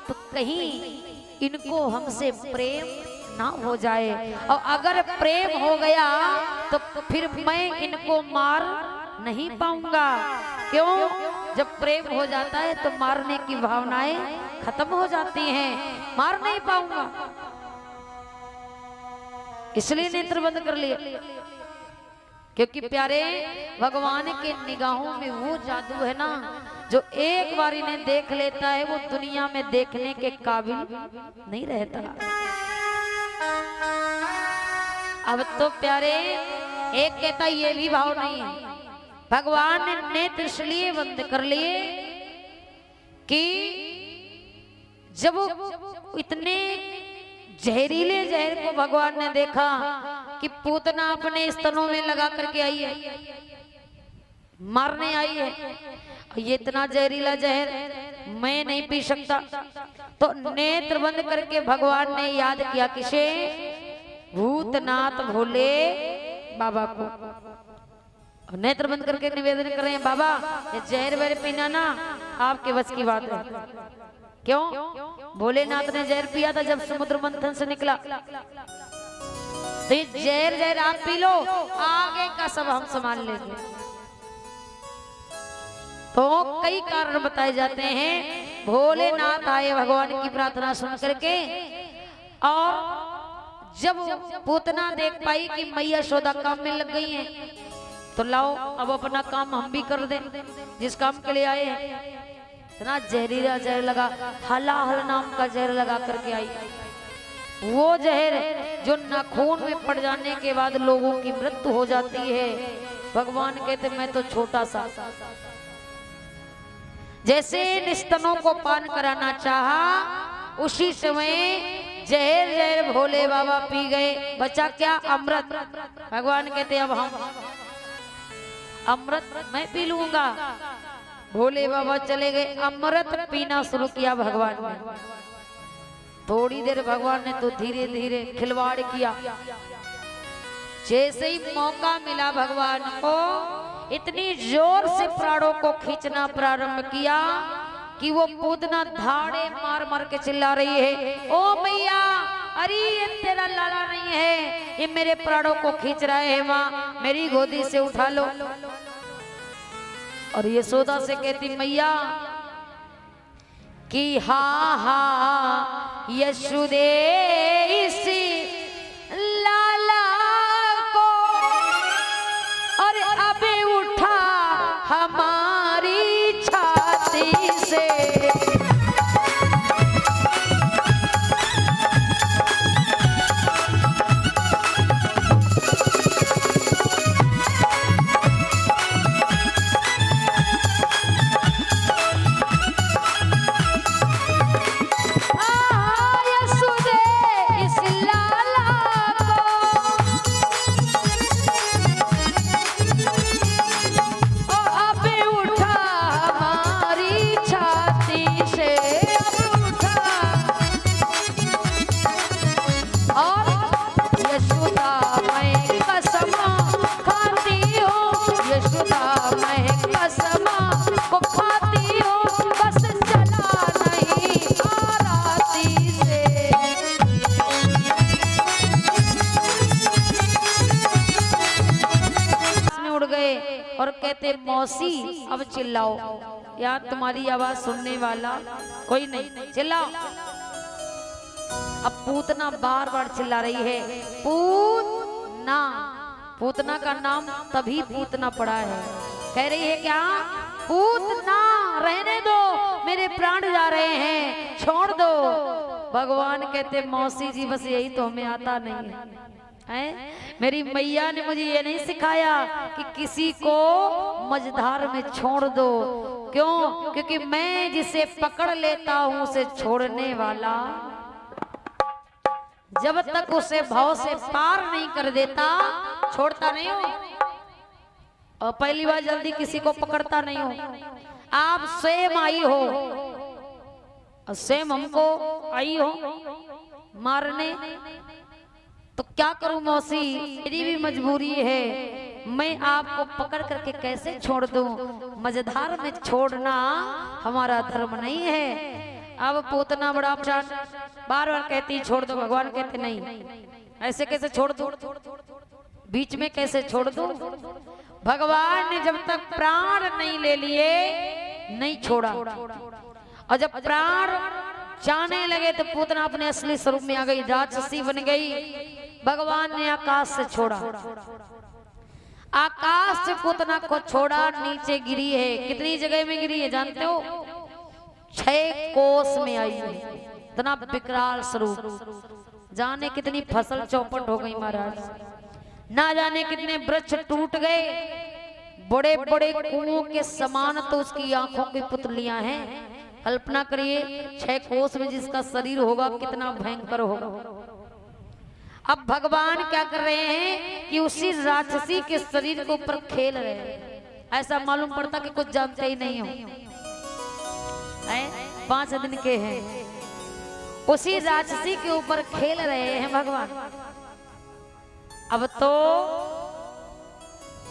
A: तो कहीं इनको हमसे प्रेम ना हो जाए, और अगर प्रेम हो गया तो फिर मैं इनको मार नहीं पाऊंगा। क्यों? जब प्रेम हो जाता है तो मारने की भावनाएं खत्म हो जाती हैं, मार नहीं पाऊंगा, इसलिए नेत्र बंद कर लिए। क्योंकि प्यारे भगवान के निगाहों में वो जादू है ना, जो एक बार इन्हें देख लेता है वो दुनिया में देखने के काबिल नहीं रहता। अब तो प्यारे एक कहता ये भी भाव नहीं है, भगवान ने नेत्र इसलिए बंद कर लिए कि जब इतने जहरीले जहर को भगवान ने देखा कि पूतना अपने स्तनों में लगा करके आई है, मारने आई है, ये इतना जहरीला जहर मैं नहीं पी सकता, तो नेत्र बंद करके भगवान ने याद किया किसे? भूतनाथ भोले बाबा को। नेत्र बंद करके निवेदन कर रहे हैं, बाबा ये जहर वहर पीना ना आपके बस की बात है। क्यों? भोलेनाथ ने जहर पिया था जब समुद्र मंथन से निकला, तो ये जहर आप पी लो, आगे का सब हम संभाल लेंगे। तो कई कारण बताए जाते हैं। भोलेनाथ आए भगवान की प्रार्थना सुन करके, और जब पूतना देख पाई कि मैया यशोदा काम में लग गई हैं, तो लाओ अब अपना काम हम भी कर दें जिस काम के लिए आए हैं। इतना जहरीला जहर लगा, हलाहल नाम का जहर लगा करके आई, वो जहर जो नाखून में पड़ जाने के बाद लोगों की मृत्यु हो जाती है। भगवान कहते मैं तो छोटा सा, जैसे निस्तनों को पान कराना चाहा, उसी समय जहर जहर भोले बाबा पी गए, बचा क्या? अमृत। भगवान कहते अब हम अमृत मैं पी लूंगा। भोले बाबा चले गए, अमृत पीना शुरू किया भगवान ने। थोड़ी देर भगवान ने तो धीरे धीरे खिलवाड़ किया, जैसे ही मौका मिला भगवान को इतनी जोर से प्राणों को खींचना प्रारंभ किया कि वो पूतना धाड़े मार मार के चिल्ला रही है, ओ मैया, अरे ये तेरा लाला नहीं है, ये मेरे प्राणों को खींच रहा है, माँ मेरी गोदी से उठा लो। और यशोदा से कहती मैया कि हाँ हाँ यशोदे इसी लाला को, और अबे उठा हमारी छाती से। और कहते मौसी अब चिल्लाओ, यार तुम्हारी आवाज सुनने वाला कोई नहीं, चिल्लाओ। अब पूतना बार बार चिल्ला रही है, पूतना। पूतना का नाम तभी पूतना पड़ा है। कह रही है क्या? पूतना, रहने दो, मेरे प्राण जा रहे हैं, छोड़ दो। भगवान कहते मौसी जी बस यही तो हमें आता नहीं है। मेरी मैया ने मुझे ये नहीं सिखाया कि किसी को मझधार में छोड़ दो। क्यों? क्योंकि मैं जिसे पकड़ लेता हूं उसे छोड़ने वाला जब तक उसे भाव से पार नहीं कर देता छोड़ता नहीं हूं। और पहली बार जल्दी किसी को पकड़ता नहीं हूं। आप स्वयं आई हो और स्वयं हमको आई हो मारने, तो क्या करूं मौसी, मेरी भी मजबूरी है, मैं आपको पकड़ करके कैसे छोड़ दूं? मझधार में छोड़ना हमारा धर्म नहीं है। अब पूतना बड़ा बार बार कहती छोड़ दो, भगवान कहते नहीं, ऐसे कैसे छोड़ दो, बीच में कैसे छोड़ दो? भगवान ने जब तक प्राण नहीं ले लिए नहीं छोड़ा, और जब प्राण जाने लगे तो पूतना अपने असली स्वरूप में आ गई, राक्षसी बन गई। भगवान ने आकाश से छोड़ा, आकाश से पूतना को छोड़ा, नीचे गिरी है। कितनी जगह में गिरी है जानते हो? 6 कोस में आई है, इतना विकराल स्वरूप। जाने कितनी फसल चौपट हो गई महाराज, ना जाने कितने वृक्ष टूट गए, बड़े बड़े कुओं के समान तो उसकी आंखों की पुतलियां हैं। कल्पना करिए 6 कोस में जिसका शरीर होगा कितना भयंकर होगा। अब भगवान क्या कर रहे हैं कि उसी राक्षसी के शरीर के ऊपर खेल रहे हैं। ऐसा मालूम पड़ता कि कुछ जानते ही नहीं हो, 5 दिन के हैं, उसी राक्षसी के ऊपर खेल रहे हैं भगवान। अब तो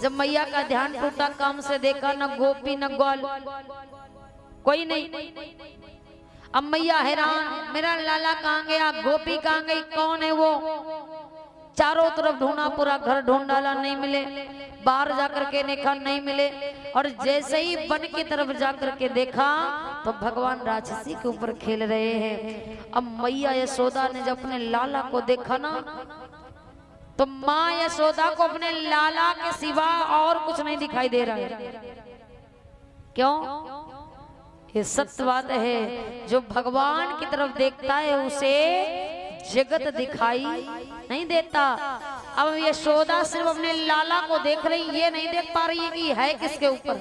A: जब मैया का ध्यान टूटा, काम से देखा न गोपी न ग्वाल, कोई नहीं। अब मैया हैरान, मेरा लाला कहाँ गया, गोपी कहाँ गई, कौन है वो? चारों तरफ ढूंढा, पूरा घर ढूंढ डाला, नहीं मिले। बाहर जाकर के देखा, नहीं मिले। और जैसे ही वन की तरफ जाकर के देखा तो भगवान राक्षसी के ऊपर खेल रहे हैं। अब मैया यशोदा ने जब अपने लाला को देखा ना, तो माँ यशोदा को अपने लाला के सिवा और कुछ नहीं दिखाई दे रहा है। क्यों? ये सत्य बात है, जो भगवान की तरफ देखता है उसे जगत दिखाई नहीं देता। अब यशोदा सिर्फ अपने लाला को देख रही, ये नहीं देख पा रही है कि है किसके ऊपर।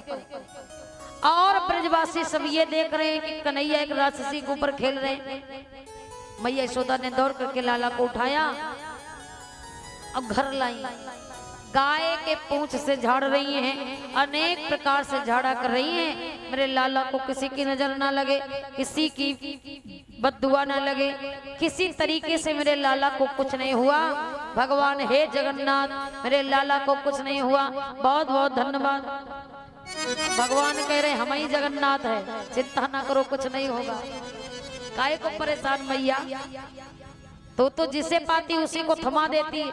A: और ब्रजवासी सब ये देख रहे हैं कि कन्हैया एक राक्षसी के ऊपर खेल रहे हैं। मैया यशोदा ने दौड़ करके लाला को उठाया, अब घर लाई, गाय के पूंछ से झाड़ रही हैं, अनेक प्रकार से झाड़ा कर रही हैं। मेरे लाला को किसी की नजर ना लगे, किसी की बद्दुआ ना लगे, किसी तरीके से मेरे लाला को कुछ नहीं हुआ। भगवान हे जगन्नाथ, मेरे लाला को कुछ नहीं हुआ, बहुत बहुत धन्यवाद। भगवान कह रहे हम ही जगन्नाथ है, चिंता ना करो, कुछ नहीं होगा। काय को परेशान मैया, तो जिसे पाती उसी को थमा देती।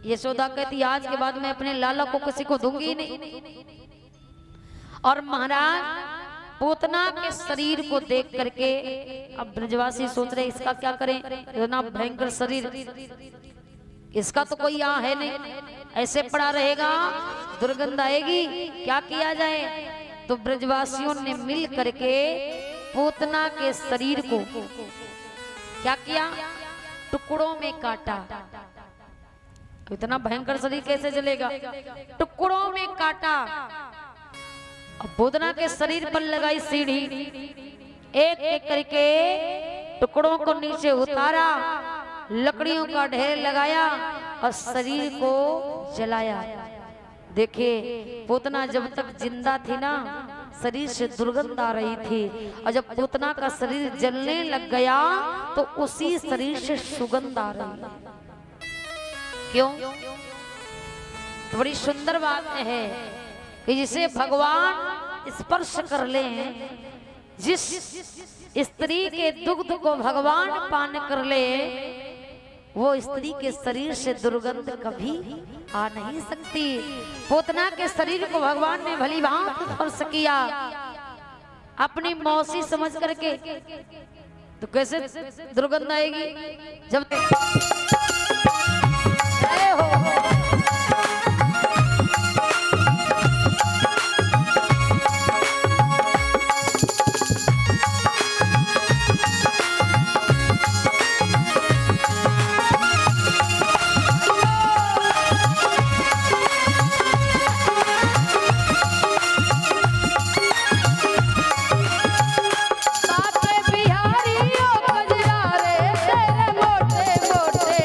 A: यशोदा कहती आज के बाद मैं अपने लाला को किसी को दूंगी नहीं। और महाराज पूतना के शरीर को देख करके अब ब्रजवासी सोच रहे इसका क्या करें, इतना भयंकर शरीर, इसका तो कोई यहाँ है नहीं, ऐसे पड़ा रहेगा दुर्गंध आएगी, क्या किया जाए? तो ब्रजवासियों ने मिल करके पूतना के शरीर को क्या किया, टुकड़ों में काटा। इतना भयंकर शरीर कैसे चलेगा? टुकड़ों में काटा। अब पूतना के शरीर पर लगाई सीढ़ी, एक एक करके टुकड़ों को नीचे उतारा, लकड़ियों का ढेर लगाया और शरीर को जलाया। देखिए पूतना जब तक जिंदा थी ना, शरीर से दुर्गंध आ रही थी, और जब पूतना का शरीर जलने लग गया तो उसी शरीर से सुगंध आ रही है। क्यों? तो बड़ी सुंदर बात है कि जिसे भगवान स्पर्श कर ले, जिस स्त्री के दुग्ध को भगवान पान कर ले, वो स्त्री के शरीर से दुर्गंध कभी आ नहीं सकती। पूतना के शरीर को भगवान ने भली भांति स्पर्श किया अपनी मौसी समझ करके, तो कैसे दुर्गंध आएगी? जब
C: बिहारी ओ गजरा रे तेरे मोटे मोटे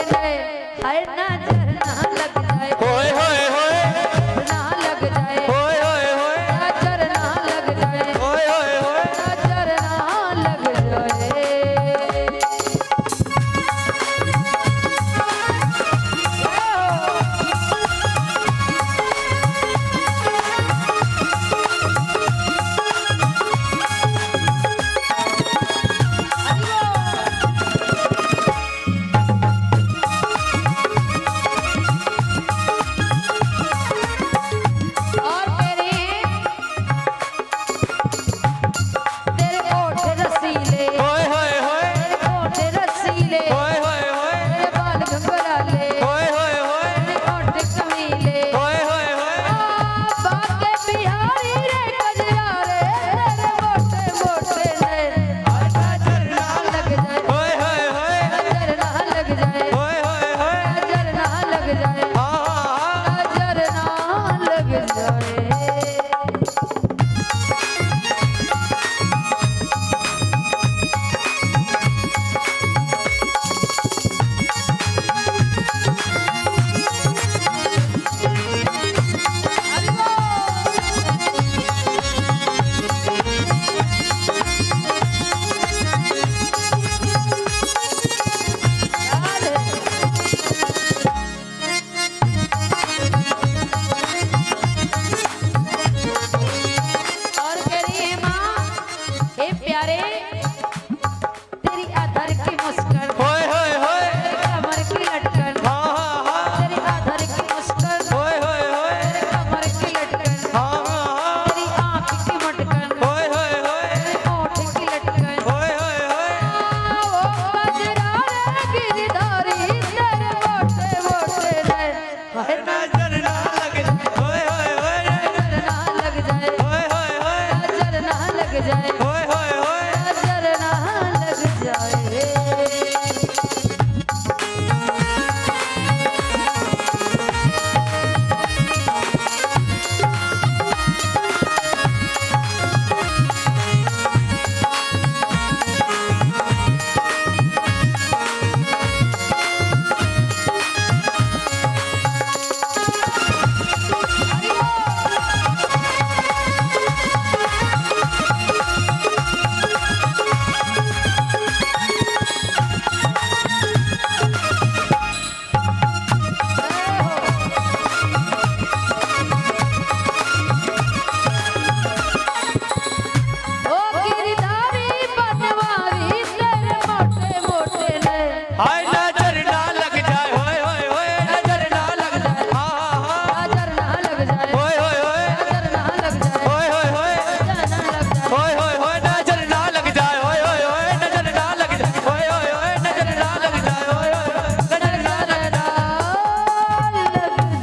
B: हाय नजर ना लग जाए, होए होए होए, नजर ना लग जाए, हाँ हाँ हाँ,
A: नजर ना लग जाए,
B: होए होए होए,
A: नजर ना लग जाए,
B: होए होए होए,
A: नजर ना लग जाए,
B: होए होए होए, नजर ना लग जाए, होए होए होए, नजर ना लग जाए, होए होए होए, नजर ना लग जाए, होए होए होए, नजर ना लग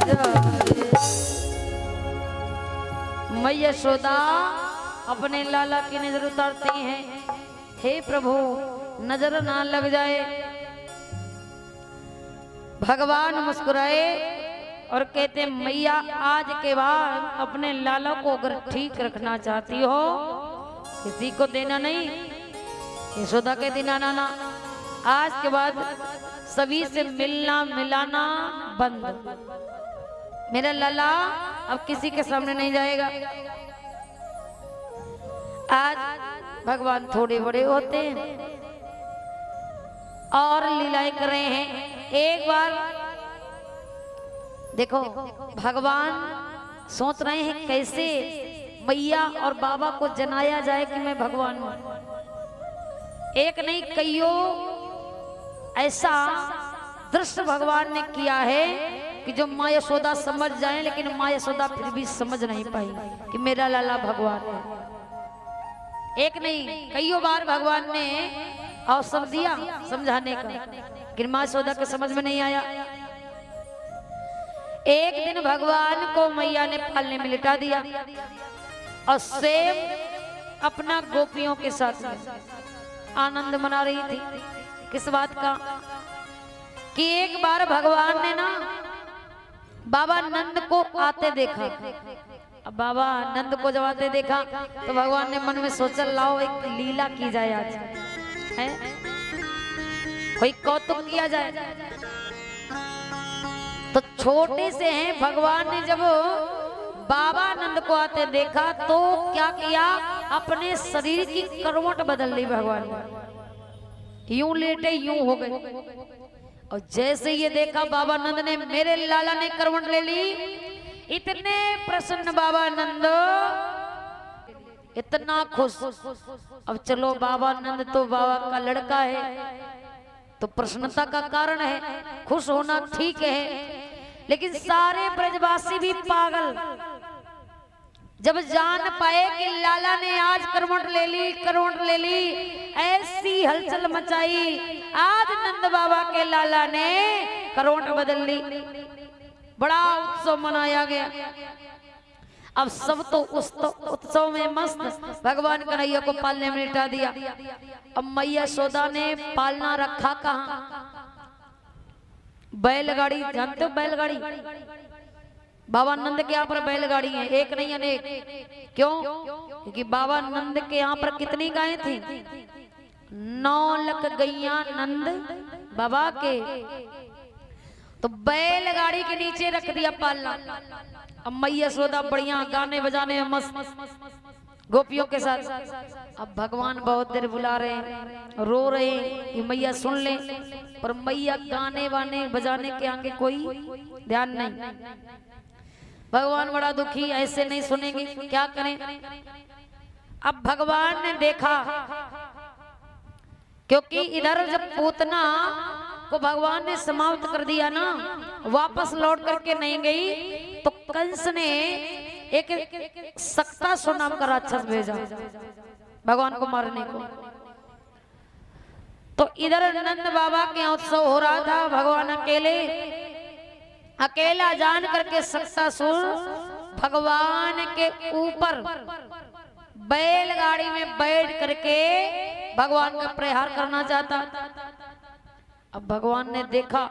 B: जाए।
A: मैया यशोदा अपने लाला की नजर उतारती हैं, हे प्रभु नजर ना लग जाए। भगवान मुस्कुराए और कहते मैया आज के बाद अपने लाला को अगर ठीक रखना चाहती हो किसी को देना नहीं। यशोदा कहती ना ना ना, आज के बाद सभी से मिलना मिलाना बंद। मेरा लाला अब किसी के सामने नहीं जाएगा। आज भगवान थोड़े बड़े होते हैं और लीलाएं कर रहे हैं। एक बार देखो भगवान सोच रहे हैं कैसे मैया और बाबा को जनाया जाए कि मैं भगवान हूं। एक नहीं कईयों ऐसा दृश्य भगवान ने किया है कि जो माँ यशोदा समझ जाए, लेकिन माँ यशोदा फिर भी समझ नहीं पाई कि मेरा लाला भगवान है। एक नहीं कईयों बार भगवान ने अवसर दिया समझाने का, लेकिन माँ यशोदा के समझ में नहीं आया। एक दिन भगवान को मैया ने पालने में लिटा दिया और सेम अपना गोपियों के साथ आनंद मना रही थी। किस बात का कि एक बार भगवान ने ना बाबा नंद को आते देखा। अब बाबा नंद को जब आते देखा तो भगवान ने मन में सोचा लाओ एक लीला की जाए, आज है कोई कौतुक किया जाए। तो छोटे से हैं भगवान ने जब बाबा नंद को आते देखा तो क्या किया, अपने शरीर की करवट बदल ली भगवान ने। यूं लेटे यूं हो गए और जैसे ये देखा बाबा नंद ने मेरे लाला ने करवट ले ली, इतने प्रसन्न बाबा नंद, इतना खुश। अब चलो बाबा नंद तो बाबा का लड़का है तो प्रसन्नता का कारण है, खुश होना ठीक है। लेकिन सारे ब्रजवासी भी पागल जब जान पाए कि लाला ने आज करवट ले ली, ऐसी हलचल मचाई। आज नंद बाबा के लाला ने करवट बदल ली, बड़ा उत्सव मनाया गया। अब सब तो उस उत्सव में मस्त, भगवान कन्हैया को पालने में लिटा दिया। अब मैया यशोदा ने पालना रखा कहाँ, बैलगाड़ी, जानते हो बैलगाड़ी, बाबा नंद के यहाँ पर बैलगाड़ी है, एक नहीं अनेक। क्यों? क्योंकि बाबा नंद के यहाँ पर कितनी गायें थी, 9 लाख गैया नंद बाबा के। तो बैलगाड़ी के नीचे रख दिया पालना। अब मैया यशोदा बढ़िया गाने बजाने में मस्त गोपियों के साथ। अब भगवान बहुत देर बुला रहे हैं, रो रहे हैं कि मैया सुन ले, पर मैया गाने वाने बजाने के आगे कोई ध्यान नहीं। भगवान बड़ा दुखी, ऐसे नहीं सुनेंगे, क्या करें। अब भगवान ने देखा, क्योंकि इधर जब पूतना को भगवान ने समाप्त कर दिया ना, वापस लौट करके नहीं गई, तो कंस ने एक सक्तासुर नाम का राक्षस भेजा भगवान को मारने को। तो इधर नंद बाबा के उत्सव हो रहा था, भगवान अकेला जान करके सक्तासुर भगवान के ऊपर बैलगाड़ी में बैठ करके भगवान का प्रहार करना चाहता। अब भगवान ने देखा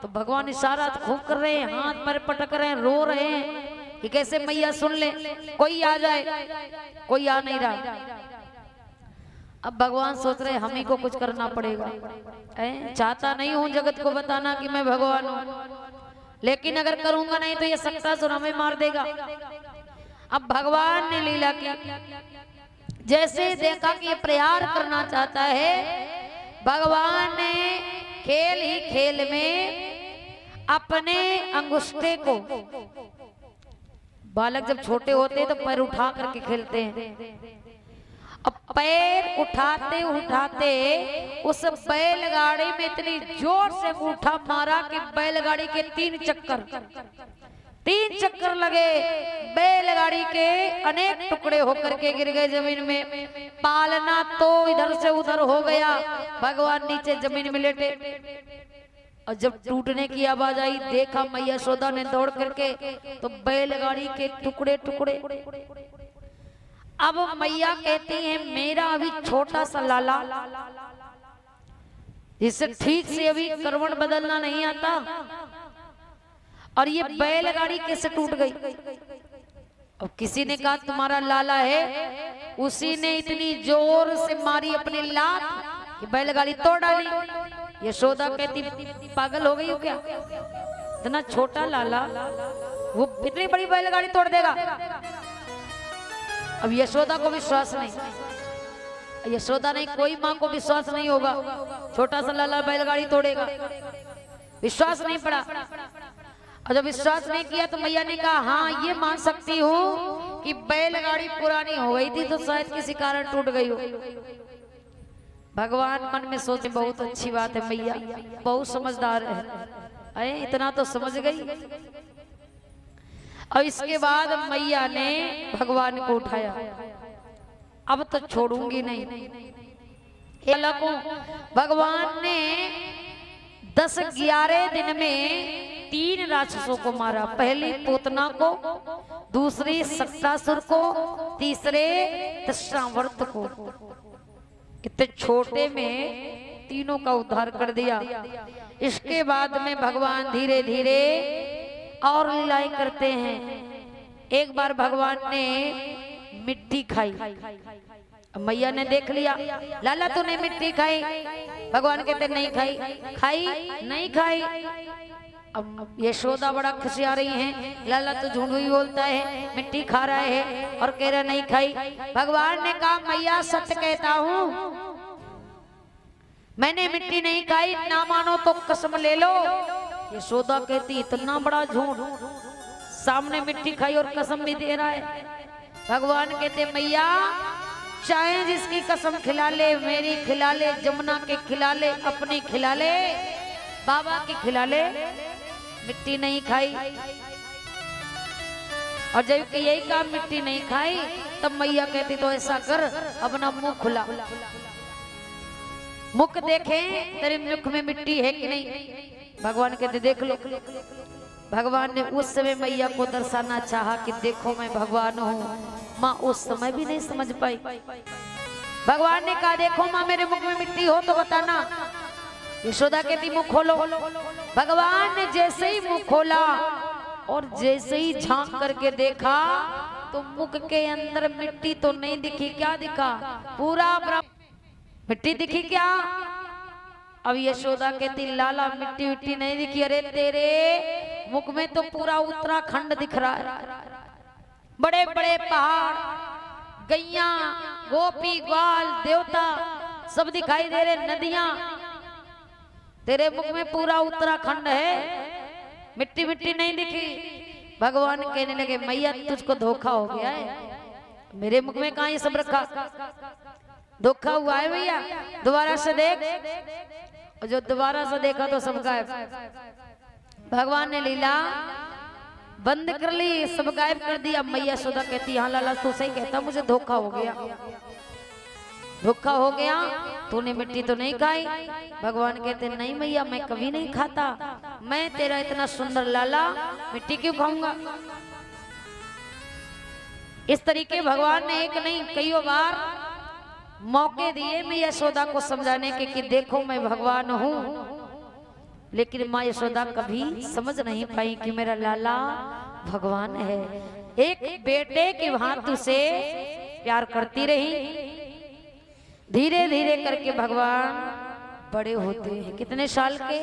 A: तो भगवान इशारा खूब कर रहे हैं, हाथ पैर पटक रहे हैं, रो रहे हैं कि कैसे मैया सुन ले, कोई आ जाए, कोई आ नहीं रहा। अब भगवान सोच रहे हम ही को कुछ करना पड़ेगा। चाहता नहीं हूं जगत को बताना कि मैं भगवान हूं, लेकिन अगर करूंगा नहीं तो ये सक्तासुर हमें मार देगा। अब भगवान ने लीला की, जैसे देखा कि ये प्रहार करना चाहता है, भगवान ने खेल ही खेल में अपने अंगूठे को, बालक जब छोटे होते हैं तो पैर उठा करके खेलते हैं, अब पैर उठाते उठाते उस बैलगाड़ी में इतनी जोर से अंगूठा मारा कि बैलगाड़ी के 3 चक्कर लगे। बैलगाड़ी के अनेक टुकड़े होकर के गिर गए जमीन में। पालना तो इधर से उधर हो गया। भगवान नीचे जमीन में लेटे और जब टूटने की आवाज आई, देखा मैया यशोदा ने दौड़ करके तो बैलगाड़ी के टुकड़े टुकड़े। अब मैया कहती है मेरा अभी छोटा सा लाला जिसे ठीक से अभी करवट बदलना नहीं आता और ये बैलगाड़ी कैसे टूट गई। अब किसी ने कहा तुम्हारा लाला है, उसी ने इतनी जोर से मारी अपनी लात कि बैलगाड़ी तोड़ डाली। यशोदा कहती पागल हो गई हो क्या, इतना छोटा लाला वो इतनी बड़ी बैलगाड़ी तोड़ देगा। अब यशोदा को विश्वास नहीं, यशोदा नहीं कोई माँ को विश्वास नहीं होगा छोटा सा लाला बैलगाड़ी तोड़ेगा, विश्वास नहीं पड़ा। और जब विश्वास नहीं किया तो मैया ने कहा हाँ ये मान सकती हूँ कि बैलगाड़ी पुरानी हो गई थी तो शायद किसी कारण टूट गई हो। भगवान मन में सोचे बहुत अच्छी बात है, मैया बहुत समझदार है, अरे इतना तो समझ गई। और इसके बाद मैया ने भगवान को उठाया, अब तो छोड़ूंगी नहीं। भगवान ने 10-11 दिन में 3 राक्षसों को मारा। पहली पूतना को, दूसरी सत्तासुर को, तीसरे दशावर्त को। इतने छोटे में तीनों का उद्धार कर दिया। इसके बाद में भगवान धीरे धीरे और लीलाएं करते हैं। एक बार भगवान ने मिट्टी खाई, मैया ने देख लिया लाला तूने मिट्टी खाई। भगवान कहते नहीं खाई, खाई नहीं खाई। अब यशोदा बड़ा खुशी आ रही है, लाला तो झूठ ही बोलता है, मिट्टी खा रहा है और कह रहा नहीं खाई। भगवान ने कहा मैया सत्य कहता हूँ, मैंने मिट्टी नहीं खाई, ना मानो तो कसम ले लो। यशोदा कहती इतना बड़ा झूठ, सामने मिट्टी खाई और कसम भी दे रहा है। भगवान कहते मैया चाहे जिसकी कसम खिला ले, मेरी खिला ले, जमुना के खिला ले, अपनी खिला ले, बाबा की खिला ले, मिट्टी नहीं खाई। और जब कि यही काम मिट्टी नहीं खाई तब मैया कहती तो ऐसा कर अपना मुंह खुला, मुख देखे तेरे मुख में मिट्टी है कि नहीं। भगवान कहते देख लो। भगवान ने उस समय मैया को दर्शाना चाहा कि देखो मैं भगवान हूँ। माँ उस समय भी नहीं समझ पाई। भगवान ने कहा देखो माँ मेरे मुख में मिट्टी हो तो बताना। यशोदा कहती मुख खोलो। भगवान ने जैसे ही मुख खोला और जैसे ही झांक करके देखा तो मुख के अंदर मिट्टी तो नहीं दिखी, क्या दिखा, पूरा मिट्टी दिखी क्या। अब यशोदा कहती लाला मिट्टी मिट्टी नहीं दिखी, अरे तेरे मुख में तो पूरा उत्तराखंड दिख रहा है, बड़े बड़े पहाड़, गैया, गोपी, ग्वाल, देवता सब दिखाई दे रहे, नदियां, तेरे मुख में पूरा उत्तराखंड है, मिट्टी मिट्टी नहीं दिखी। भगवान कहने लगे मैया तुझको धोखा हो गया है, मेरे मुख में कहाँ ये सब रखा, धोखा हुआ है भैया, दोबारा से देख। और जो दोबारा से देखा तो सब गायब। भगवान ने लीला बंद कर ली, सब गायब कर दिया। मैया यशोदा कहती हाँ लाला तू सही कहता, मुझे धोखा हो गया, धोखा हो गया, तूने मिट्टी तो नहीं खाई। भगवान कहते नहीं मैया मैं कभी नहीं खाता, मैं तेरा इतना सुंदर लाला मिट्टी क्यों खाऊंगा। इस तरीके भगवान ने एक नहीं कई बार मौके दिए मैं यशोदा को समझाने के कि देखो मैं भगवान हूँ, लेकिन माँ यशोदा कभी समझ नहीं पाई कि मेरा लाला भगवान है। एक बेटे के हाथ से प्यार करती रही, धीरे धीरे करके भगवान बड़े होते हैं। कितने साल के,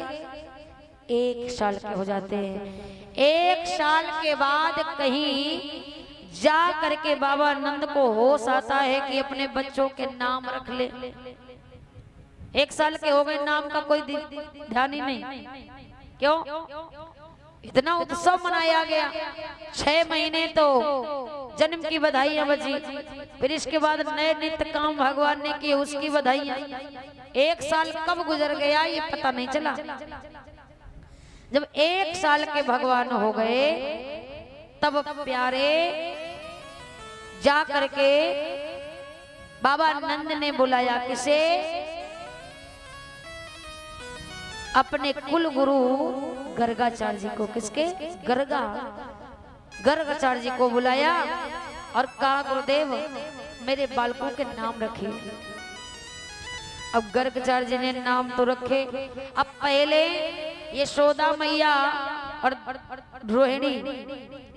A: 1 साल के हो जाते हैं। 1 साल के बाद कहीं जा करके बाबा नंद को होश आता है कि अपने बच्चों के नाम रख ले। 1 साल के हो गए, नाम का कोई ध्यान ही नहीं। क्यों? इतना उत्सव मनाया गया। 6 महीने तो जन्म की बधाइयां बजी, फिर इसके बाद नए नित्य काम भगवान ने किए, उसकी बधाइयां। 1 साल कब गुजर गया ये पता नहीं चला। जब 1 साल के भगवान हो गए तब प्यारे जा करके बाबा नंद ने बुलाया किसे? अपने कुल गुरु गर्गाचार्य जी को। किसके? गर्गाचार्य जी को बुलाया और कहा गुरुदेव मेरे बालकों के नाम रखिए। अब गर्गाचार्य जी ने नाम तो रखे। अब पहले यशोदा मैया और रोहिणी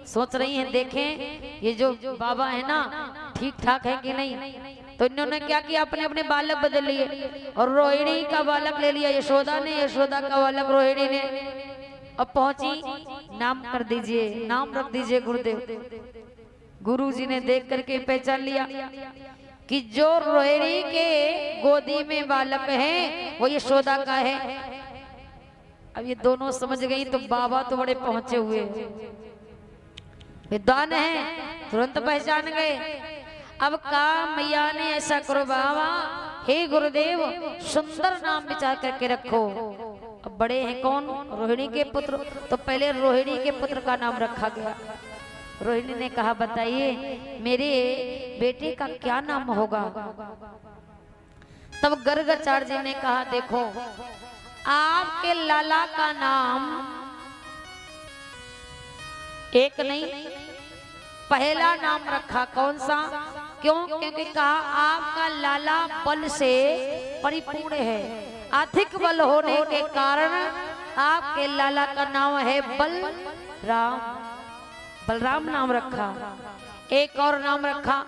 A: सोच रही हैं देखें ये जो बाबा है ना ठीक ठाक है कि नहीं। तो इन्होंने क्या किया, अपने अपने बालक बदल लिए और रोहिणी का बालक ले लिया यशोदा ने, यशोदा का बालक रोहिणी ने। अब पहुंची, नाम कर दीजिए, नाम रख दीजिए गुरुदेव। गुरुजी ने देख करके पहचान लिया कि जो रोहिणी के गोदी में बालक है वो यशोदा का है। अब ये दोनों समझ गई तो बाबा तो बड़े पहुंचे हुए विद्वान है, तुरंत पहचान गए। अब कहा मैया ने ऐसा करो बाबा, हे गुरुदेव सुंदर नाम विचार करके रखो। अब बड़े हैं कौन? रोहिणी के पुत्र, तो पहले रोहिणी के पुत्र का नाम रखा गया। रोहिणी ने कहा बताइए मेरे बेटे का क्या नाम होगा? तब गर्गाचार्य जी ने कहा देखो आपके लाला का नाम एक नहीं पहला नाम रखा। कौन सा? क्यों? क्योंकि कहा आपका लाला बल से परिपूर्ण है, अधिक बल होने के कारण आपके लाला का नाम है बलराम। बलराम नाम रखा। एक और नाम रखा।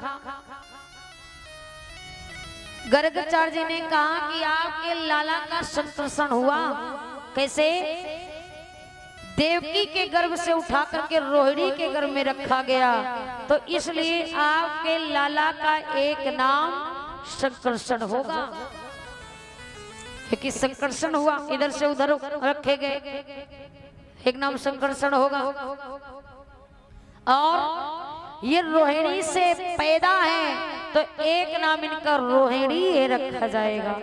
A: गर्गाचार्य जी ने कहा कि आपके लाला का संकर्षण हुआ। कैसे? देवकी के गर्भ से उठा करके रोहिणी के गर्भ में रखा गया, तो इसलिए आपके लाला का एक नाम संकर्षण होगा। क्योंकि संकर्षण हुआ, इधर से उधर रखे गए, एक नाम संकर्षण होगा। और ये रोहिणी से पैदा है तो एक नाम इनका रोहिणी ही रखा जाएगा।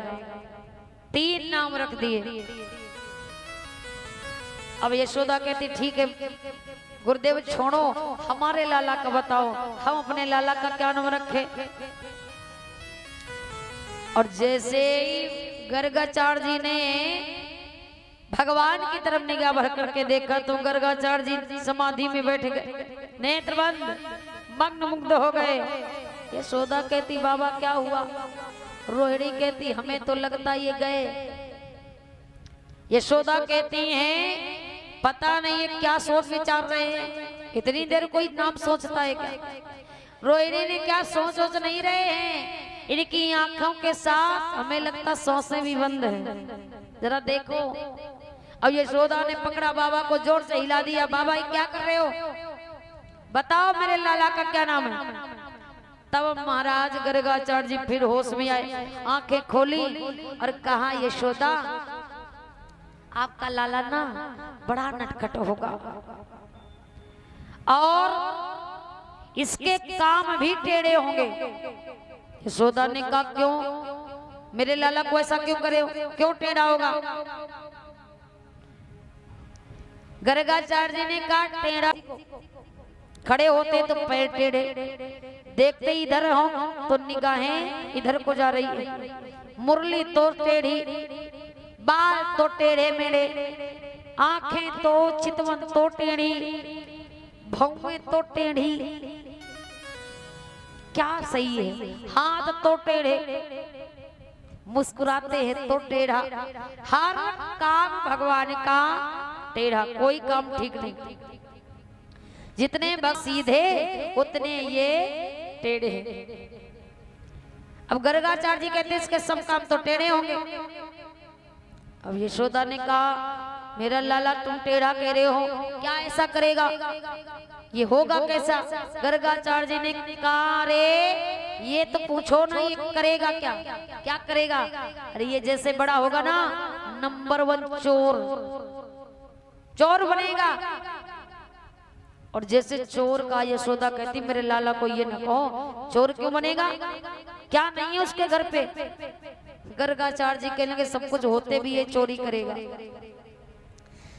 A: 3 नाम रख दिए। अब यशोदा कहती ठीक है गुरुदेव छोड़ो, हमारे लाला का बताओ, हम अपने लाला का क्या नाम रखे? और जैसे ही गर्गाचार्य जी ने भगवान की तरफ निगाह भर करके देखा तो गर्गाचार्य जी समाधि में बैठ गए, नेत्र बंद, मग्न मुग्ध हो गए। यशोदा कहती बाबा क्या हुआ? रोहिणी कहती हमें तो लगता ये गए। यशोदा कहती हैं पता नहीं ये क्या सोच विचार रहे हैं, इतनी देर कोई नाम सोचता है क्या? रोहिणी ने क्या सोच नहीं रहे हैं, इनकी आंखों के साथ हमें लगता सांसें भी बंद है। जरा देखो। अब यशोदा ने पकड़ा बाबा को, जोर से हिला दिया, बाबा ये क्या कर रहे हो? बताओ मेरे लाला का क्या नाम है? तब महाराज गर्गाचार्य जी फिर होश में आए, आंखें खोली और कहा यशोदा आपका लाला ना बड़ा नटखट होगा और इसके काम भी टेढ़े होंगे। यशोदा ने कहा क्यों? मेरे लाला को ऐसा क्यों करे हो? क्यों टेढ़ा होगा? गर्गाचार्य जी ने कहा टेढ़ा, खड़े होते तो पैर टेढ़े, देखते इधर हो तो निगाहें इधर को जा रही है, मुरली तो टेढ़ी, बाल तो टेढ़े मेढ़े, आंखें तो चितवन तो टेढ़ी, भौवें तो टेढ़ी, क्या सही है? हाथ तो टेढ़े, मुस्कुराते हैं तो टेढ़ा, हर काम भगवान का टेढ़ा, कोई काम ठीक नहीं। जितने भक्त सीधे उतने ये टेढ़े। अब गर्गाचार्य जी कहते इसके सब काम तो टेढ़े होंगे। अब यशोदा ने कहा मेरा लाला तुम टेढ़ा कह रहे हो, क्या ऐसा करेगा? ये होगा कैसा? गर्गाचार्य जी ने कहा रे ये तो पूछो ना, ये करेगा क्या? क्या करेगा? अरे ये जैसे बड़ा होगा ना नंबर 1 चोर, चोर बनेगा। और जैसे चोर का यशोदा कहती मेरे लाला को ये न कहो, चोर क्यों बनेगा, क्या नहीं है उसके घर पे। गर्गाचार्य जी कहने सब कुछ होते भी ये चोरी करेगा,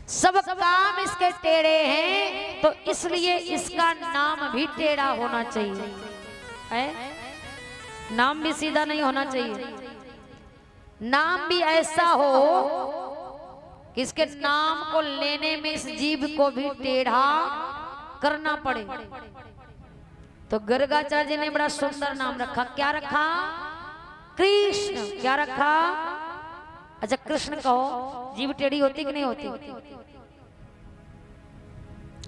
A: सब काम इसके टेढ़े हैं, तो इसलिए इसका नाम भी टेढ़ा होना चाहिए है? नाम भी सीधा नहीं होना चाहिए, नाम भी ऐसा हो कि इसके नाम को लेने में इस जीभ को भी टेढ़ा करना पड़े। तो गर्गाचार्य जी ने बड़ा सुंदर नाम रखा, क्या रखा, कृष्ण। क्या रखा, अच्छा कृष्ण कहो, जीभ टेढ़ी होती कि नहीं होती,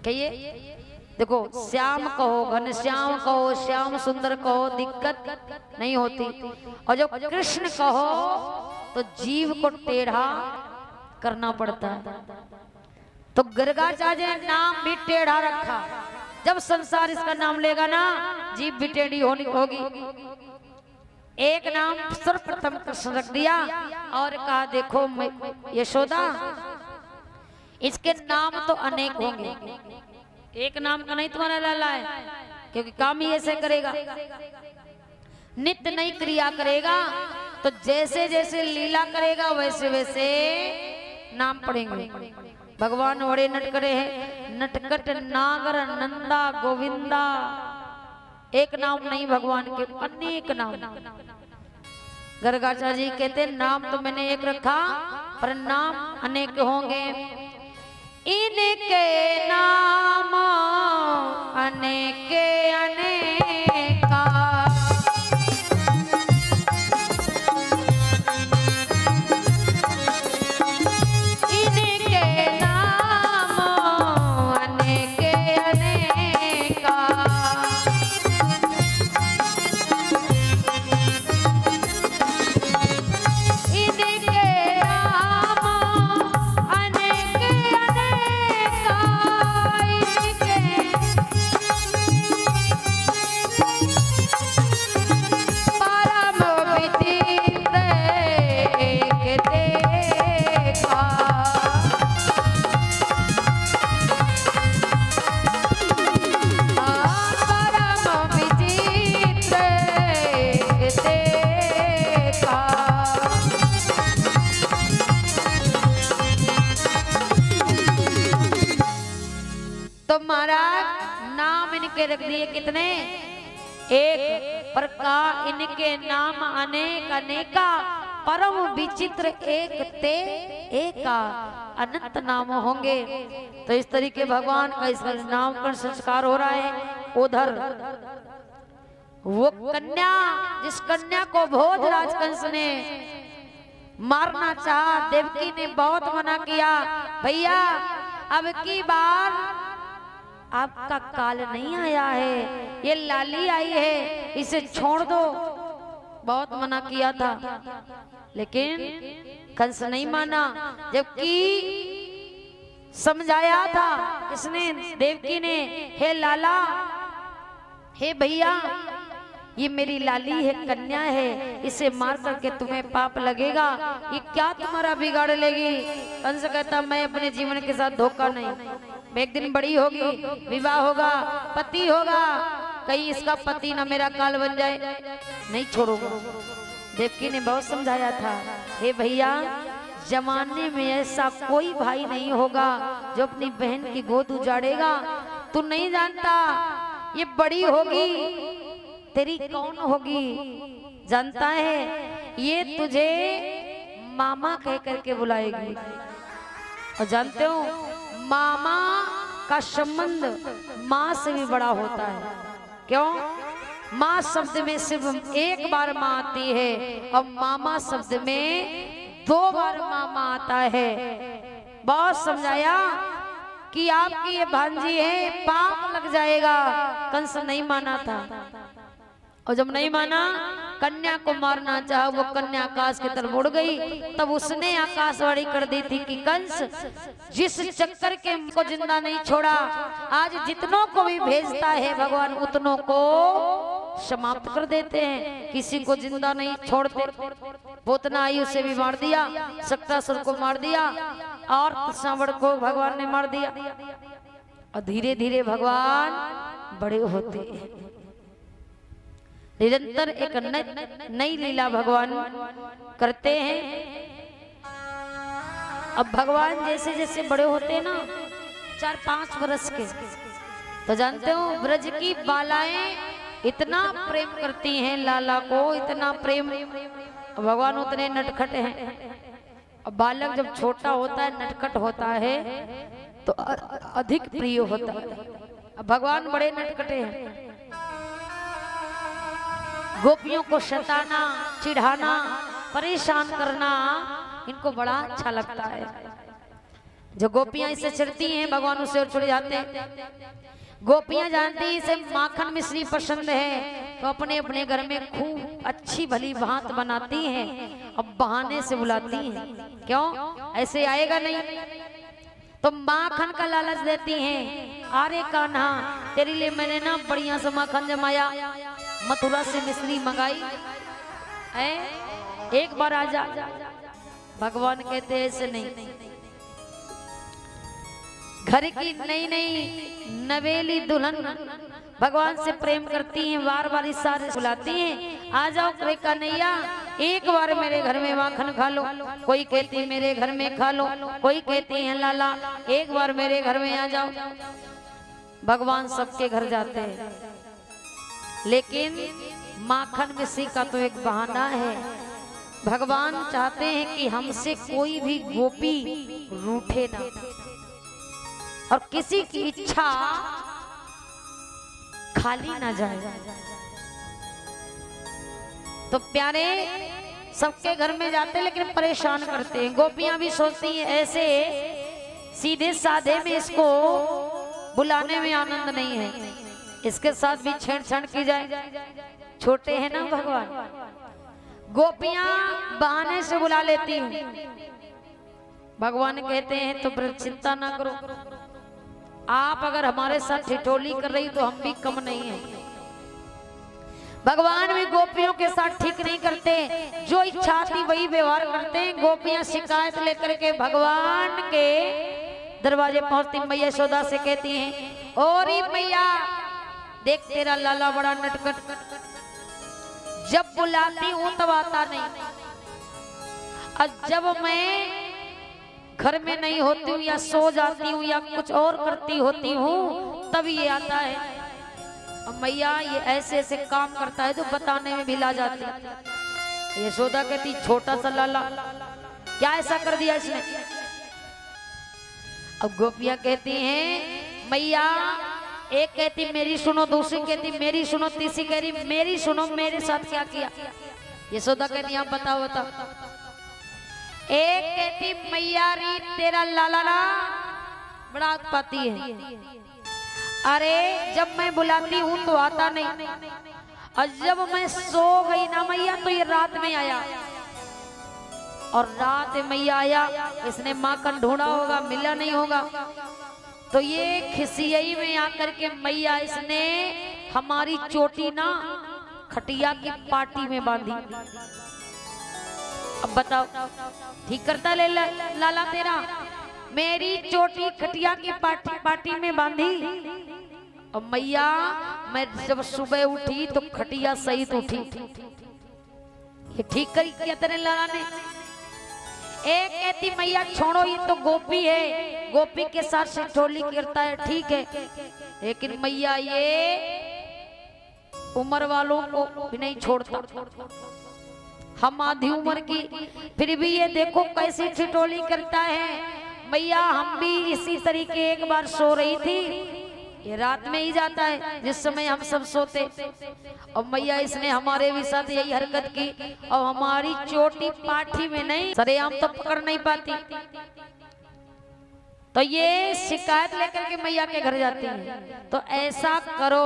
A: कहिए। देखो श्याम कहो, घनश्याम कहो, श्याम सुंदर कहो, दिक्कत नहीं होती। और जब कृष्ण कहो तो जीभ को टेढ़ा करना पड़ता है। तो गर्गाचार्य ने नाम भी टेढ़ा रखा। जब संसार इसका नाम लेगा ना, जीभ भी टेढ़ी होनी होगी। एक नाम सर्वप्रथम कृष्ण रख दिया और कहा देखो यशोदा, इसके नाम तो अनेक होंगे, एक नाम का नहीं तुम्हारा लाला है, क्योंकि काम ही ऐसे करेगा, नित्य नई क्रिया करेगा, तो जैसे जैसे लीला करेगा वैसे वैसे नाम पढ़ेंगे। भगवान बड़े नटकरे हैं, नटकट नागर नंदा गोविंदा, एक नाम नहीं भगवान के अनेक नाम। गर्गाचार्य जी कहते नाम तो मैंने एक रखा पर नाम अनेक होंगे। इनके नाम अनेक अनेका, रख दिए कितने, एक प्रकार इनके नाम अनेक अनेका, परम विचित्र एक ते एका, अनंत नाम होंगे। तो इस तरीके भगवान का इस नामकरण संस्कार हो रहा है। उधर वो कन्या, जिस कन्या को भोजराज कंस ने मारना चाहा, देवकी ने बहुत मना किया, भैया अब की बार आपका काल नहीं आया है, ये लाली आई है, इसे छोड़ दो। बहुत मना किया था लेकिन कंस नहीं माना, जबकि समझाया था किसने, देवकी ने, हे लाला, हे भैया, ये मेरी लाली है, कन्या है, इसे मार करके तुम्हें पाप लगेगा, ये क्या तुम्हारा बिगाड़ लेगी। कंस कहता मैं अपने जीवन के साथ धोखा नहीं, एक दिन बड़ी होगी, विवाह होगा, पति होगा, कहीं इसका पति ना मेरा काल बन जाए, नहीं छोड़ूंगा। देवकी ने बहुत समझाया था, हे भैया, जमाने में ऐसा कोई भाई नहीं होगा जो अपनी बहन की गोद उजाड़ेगा। तू नहीं जानता ये बड़ी होगी, तेरी कौन होगी, जानता है ये तुझे मामा कह करके बुलाएगी। और जानते हो मामा का संबंध माँ से भी बड़ा होता है। क्यों? माँ शब्द में सिर्फ एक बार माँ आती है और मामा शब्द में 2 बार मामा आता है। बहुत समझाया कि आपकी ये भांजी है, पाप लग जाएगा। कंस नहीं माना था, और जब नहीं माना, कन्या को मारना चाहा, वो कन्या आकाश की तरफ उड़ गई। तब उसने आकाशवाणी कर दी थी कि कंस, जिस चक्कर के को जिंदा नहीं छोड़ा, आज जितनों को भी भेजता है भगवान उतनों को समाप्त कर देते हैं, किसी को जिंदा नहीं छोड़ते। भूतना आयु से भी मार दिया, सक्तासुर को मार दिया, और कृष्णावर को भगवान ने मार दिया। और धीरे धीरे भगवान बड़े होते हैं। निरंतर एक नई लीला भगवान करते हैं। अब भगवान जैसे जैसे बड़े होते हैं ना 4-5 वर्ष के, तो जानते हो ब्रज की बालाएं इतना प्रेम करती हैं लाला को, इतना प्रेम। भगवान उतने नटखट हैं। अब बालक जब छोटा होता है नटखट होता है तो अधिक प्रिय होता है। अब भगवान बड़े नटखटे हैं। गोपियों को सताना, चिढ़ाना, परेशान करना इनको बड़ा अच्छा लगता है। जो गोपियां इससे चिढ़ती हैं भगवान उससे और चिढ़ जाते हैं। गोपियां जानती हैं इसे माखन मिश्री पसंद है तो अपने अपने घर में खूब अच्छी भली भांत बनाती हैं। अब बहाने से बुलाती हैं, क्यों ऐसे आएगा नहीं तो माखन का लालच देती हैं। अरे कान्हा तेरे लिए मैंने ना बढ़िया सा माखन जमाया, मथुरा से मिश्री मंगाई है, एक बार आजा। भगवान कहते हैं ऐसे नहीं। घर की नई नई नवेली दुल्हन भगवान से प्रेम करती हैं, बार बार इशारे बुलाती हैं, आ जाओ करे कन्हैया एक बार मेरे घर में माखन खा लो। कोई कहती है मेरे घर में खा लो, कोई कहती है लाला एक बार मेरे घर में आ जाओ। भगवान सबके घर जाते हैं, लेकिन माखन मिश्री का तो एक बहाना है। भगवान चाहते हैं कि हमसे कोई भी गोपी रूठे ना और किसी की इच्छा खाली ना जाए। तो प्यारे सबके घर में जाते लेकिन परेशान करते हैं। गोपियां भी सोचती हैं ऐसे सीधे साधे में इसको बुलाने में आनंद नहीं है, इसके साथ भी छेड़छाड़ की जाए। छोटे हैं ना भगवान। गोपियां बहाने से बुला लेती हैं। भगवान कहते हैं तो फिर चिंता ना करो, आप अगर हमारे साथ ठिठोली कर रही तो हम भी कम नहीं हैं। भगवान भी गोपियों के साथ ठीक नहीं करते, जो इच्छा आती वही व्यवहार करते हैं। गोपियां शिकायत लेकर के भगवान के दरवाजे पहुंचती, मैया यशोदा से कहती हैं और मैया देख तेरा लाला बड़ा नटखट, जब बुलाती हूं तब आता नहीं, और जब मैं घर में नहीं होती हूँ या सो जाती हूँ या कुछ और करती होती हूँ तब ये आता है। अब मैया ये ऐसे ऐसे काम करता है तो बताने में भी ला जाती है। यशोदा कहती छोटा सा लाला क्या ऐसा कर दिया इसने। अब गोपियां कहती हैं मैया, एक कहती मेरी सुनो, दूसरी कहती मेरी सुनो, तीसरी कह रही मेरी सुनो, मेरे साथ क्या किया। यशोदा कहती आप बताओ बताओ। एक कहती मैया री तेरा लाला ना बड़ा उत्पाती है, अरे जब मैं बुलाती हूँ तो आता नहीं, और जब मैं सो गई ना मैया तो ये रात में आया, और रात में मैया आया इसने माखन ढूंढा होगा मिला नहीं होगा, तो ये खिसियई में आकर के मैया इसने हमारी चोटी ना खटिया की पाटी में बांधी। अब बताओ ठीक करता ले लाला तेरा, मेरी चोटी खटिया की पाटी में बांधी। और मैया मैं जब सुबह उठी तो खटिया सहित उठी। ये ठीक करी किया तेरे लाला ने। एक कहती मैया छोड़ो ये तो गोपी है, गोपी के साथ ठिठोली करता है ठीक है, लेकिन मैया ये उम्र वालों को भी नहीं छोड़ता, हम आधी उम्र की फिर भी ये देखो कैसी ठिठोली करता है। मैया हम भी इसी तरीके एक बार सो रही थी, ये रात में ही जाता है जिस समय हम सब सोते, और मैया इसने हमारे भी साथ यही हरकत की, और हमारी चोटी पाठी में नहीं सरेआम तो पकड़ नहीं पाती। तो ये शिकायत लेकर के मैया के घर जाती है। तो ऐसा करो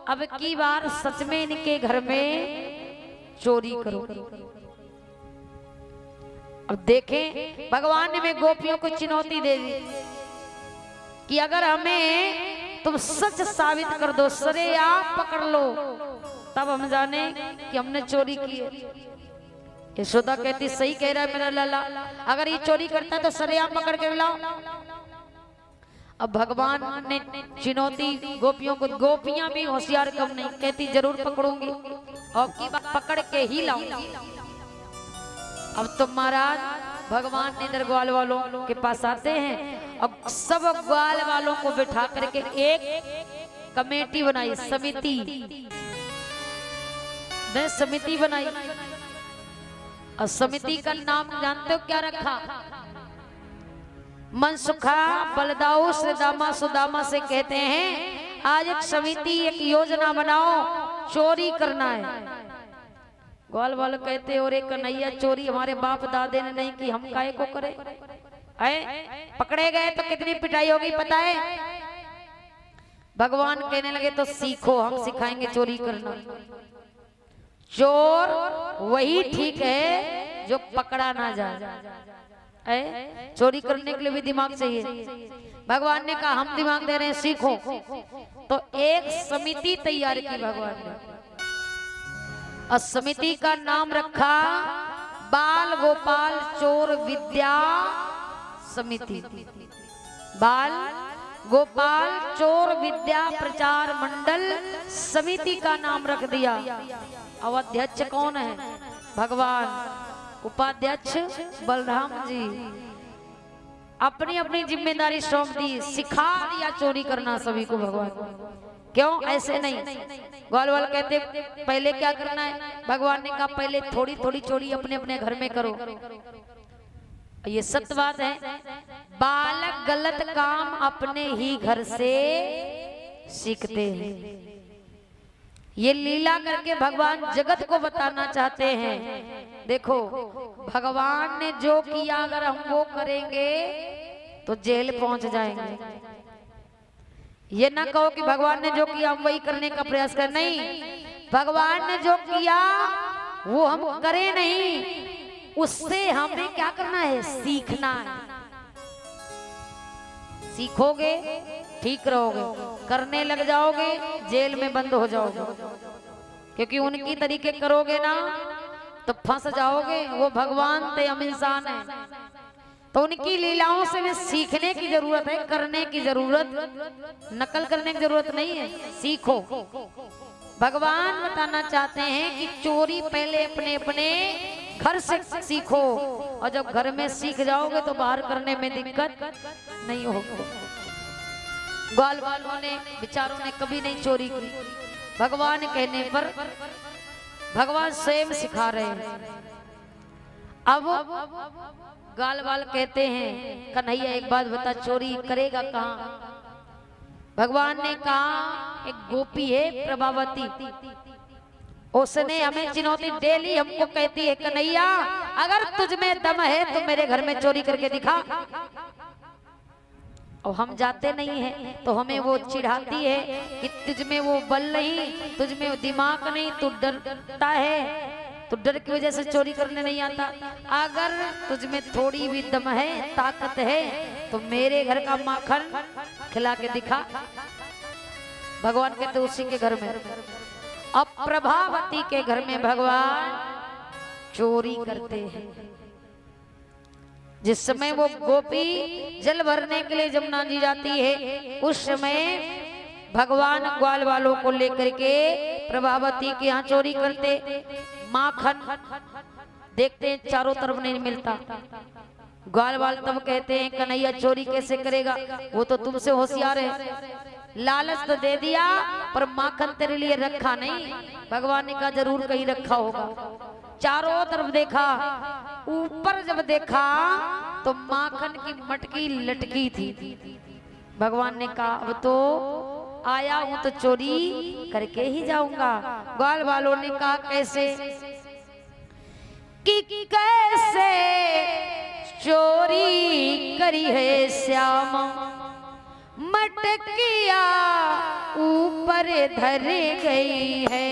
A: अब की बार सच में इनके घर में चोरी करो। अब देखें भगवान ने में गोपियों को चुनौती दे दी कि अगर हमें तुम सच साबित कर दो, सरेआम पकड़ लो, तब हम जाने कि हमने चोरी की है। यशोदा कहती सही कह रहा है मेरा लाला, अगर ये चोरी करता है तो सरेआम पकड़ के लाओ। अब भगवान ने चुनौती गोपियों को, गोपियां भी होशियार कम नहीं, कहती जरूर पकड़ूंगी और की बात पकड़ के ही लाऊंगी। अब तो महाराज भगवान ने इधर ग्वाल वालों के पास आते हैं और सब ग्वाल वालों को बिठा करके एक कमेटी बनाई, समिति ने समिति बनाई। और समिति का नाम जानते हो क्या रखा? मनसुखा बलदाऊ श्रीदामा सुदामा से कहते हैं आज एक समिति, एक योजना बनाओ, चोरी करना है। ग्वाल वाले कहते और एक कन्हैया चोरी हमारे बाप दादे ने नहीं की, हम काहे को करे? पकड़े गए तो कितनी पिटाई होगी पता है? भगवान कहने लगे तो सीखो, हम सिखाएंगे चोरी करना। चोर वही ठीक है जो पकड़ा ना जाए। चोरी करने के लिए भी दिमाग चाहिए। भगवान ने कहा हम दिमाग दे रहे हैं, सीखो। तो एक समिति तैयार की भगवान ने और समिति का नाम रखा बाल गोपाल चोर विद्या समिति। बाल गोपाल चोर विद्या प्रचार मंडल समिति का नाम रख दिया। अब अध्यक्ष कौन है? भगवान। उपाध्यक्ष बलराम जी। अपनी अपनी जिम्मेदारी सौंप दी, सिखा दिया चोरी करना सभी को भगवान। क्यों? ऐसे नहीं। ग्वाल वाल कहते पहले क्या करना है? भगवान ने कहा पहले थोड़ी थोड़ी चोरी अपने अपने घर में करो। ये सत्य बात है। बालक गलत काम अपने ही घर से सीखते हैं। ये लीला करके भगवान जगत को बताना चाहते हैं, देखो भगवान ने जो किया अगर हम वो करेंगे तो जेल पहुंच जाएंगे। ये ना कहो कि भगवान ने जो किया हम वही करने का प्रयास करें, नहीं। भगवान ने जो किया वो हम करें नहीं, उससे हमें क्या करना है? सीखना है। सीखोगे ठीक रहोगे, करने लग जाओगे जेल में बंद हो जाओगे। क्योंकि उनकी तरीके करोगे ना तो फंस जाओगे। वो भगवान थे, हम इंसान हैं। तो उनकी लीलाओं से भी सीखने की जरूरत है, करने की जरूरत, नकल करने की जरूरत नहीं है। सीखो। भगवान बताना चाहते हैं कि चोरी पहले अपने अपने घर से सीखो, और जब घर में सीख जाओगे तो बाहर करने में दिक्कत नहीं होगी। ग्वाल वालों ने बेचारों ने कभी नहीं चोरी की। भगवान कहने पर भगवान स्वयं सिखा रहे हैं। अब ग्वाल वाल कहते हैं कन्हैया एक बात बता, चोरी करेगा कहाँ? भगवान ने कहा एक गोपी है प्रभावती, उसने हमें चुनौती डेली हमको कहती है कन्हैया अगर तुझ में दम है तो मेरे घर में चोरी करके दिखा। और हम जाते नहीं हैं तो हमें वो चिढ़ाती है कि तुझ में वो बल नहीं, तुझ में वो दिमाग नहीं, तू डरता है, तो डर की वजह से चोरी करने नहीं आता। अगर तुझ में थोड़ी भी दम है, ताकत है, तो मेरे घर का माखन खिला के दिखा। भगवान कहते उसी के घर में। अब प्रभावती के घर में भगवान चोरी करते हैं। जिस समय वो गोपी जल भरने के लिए जमुना जी जाती है, उस समय भगवान ग्वाल वालों को लेकर के प्रभावती के यहाँ चोरी करते। माखन देखते हैं चारों तरफ नहीं मिलता। ग्वाल वाल तब कहते हैं कन्हैया चोरी कैसे करेगा, वो तो तुमसे होशियार है। लालच तो दे दिया पर माखन तेरे लिए रखा नहीं। भगवान ने कहा जरूर कहीं रखा होगा। चारों तरफ देखा, ऊपर जब देखा तो माखन की मटकी लटकी थी। भगवान ने कहा अब तो आया हूं तो चोरी करके ही जाऊंगा। ग्वाल वालों ने कहा कैसे? कि कैसे चोरी करी है श्याम, मटकिया ऊपर धर गई है।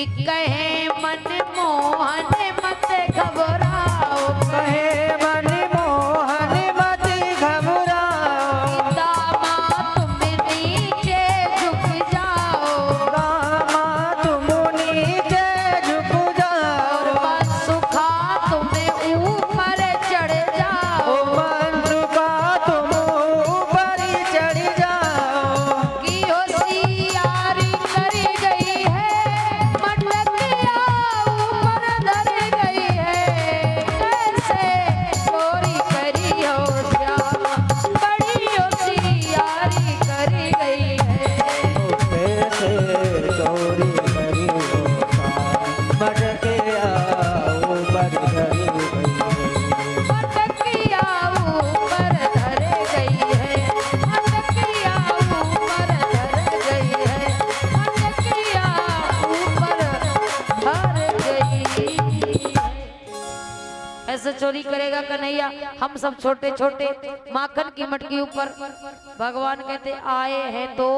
A: कि कहे मन मोहन मत घबराओ,
B: कहे मन मोहन मत घबराओ,
A: दामा तुम नीचे झुक जाओ,
B: दामा तुम नीचे झुक जाओ,
A: मन सुखा तुम ऊपर चढ़ जाओ,
B: मन सुखा तुम ऊपर चढ़ जाओ,
A: कि होशियारी करी गई है, मटकिया ऊपर धर गई है, कैसे चोरी करी हो श्याम, बड़ी होशियारी करी गई है।
B: कैसे चोरी करी हो मटके ऊपर धरी गई है।
A: मटकिया ऊपर धर गई है, मटकिया ऊपर धर गई है, मटकिया ऊपर धर गई है। ऐसे चोरी करेगा कन्हैया, हम सब छोटे छोटे माखन की मटकी ऊपर, भगवान कहते आए हैं तो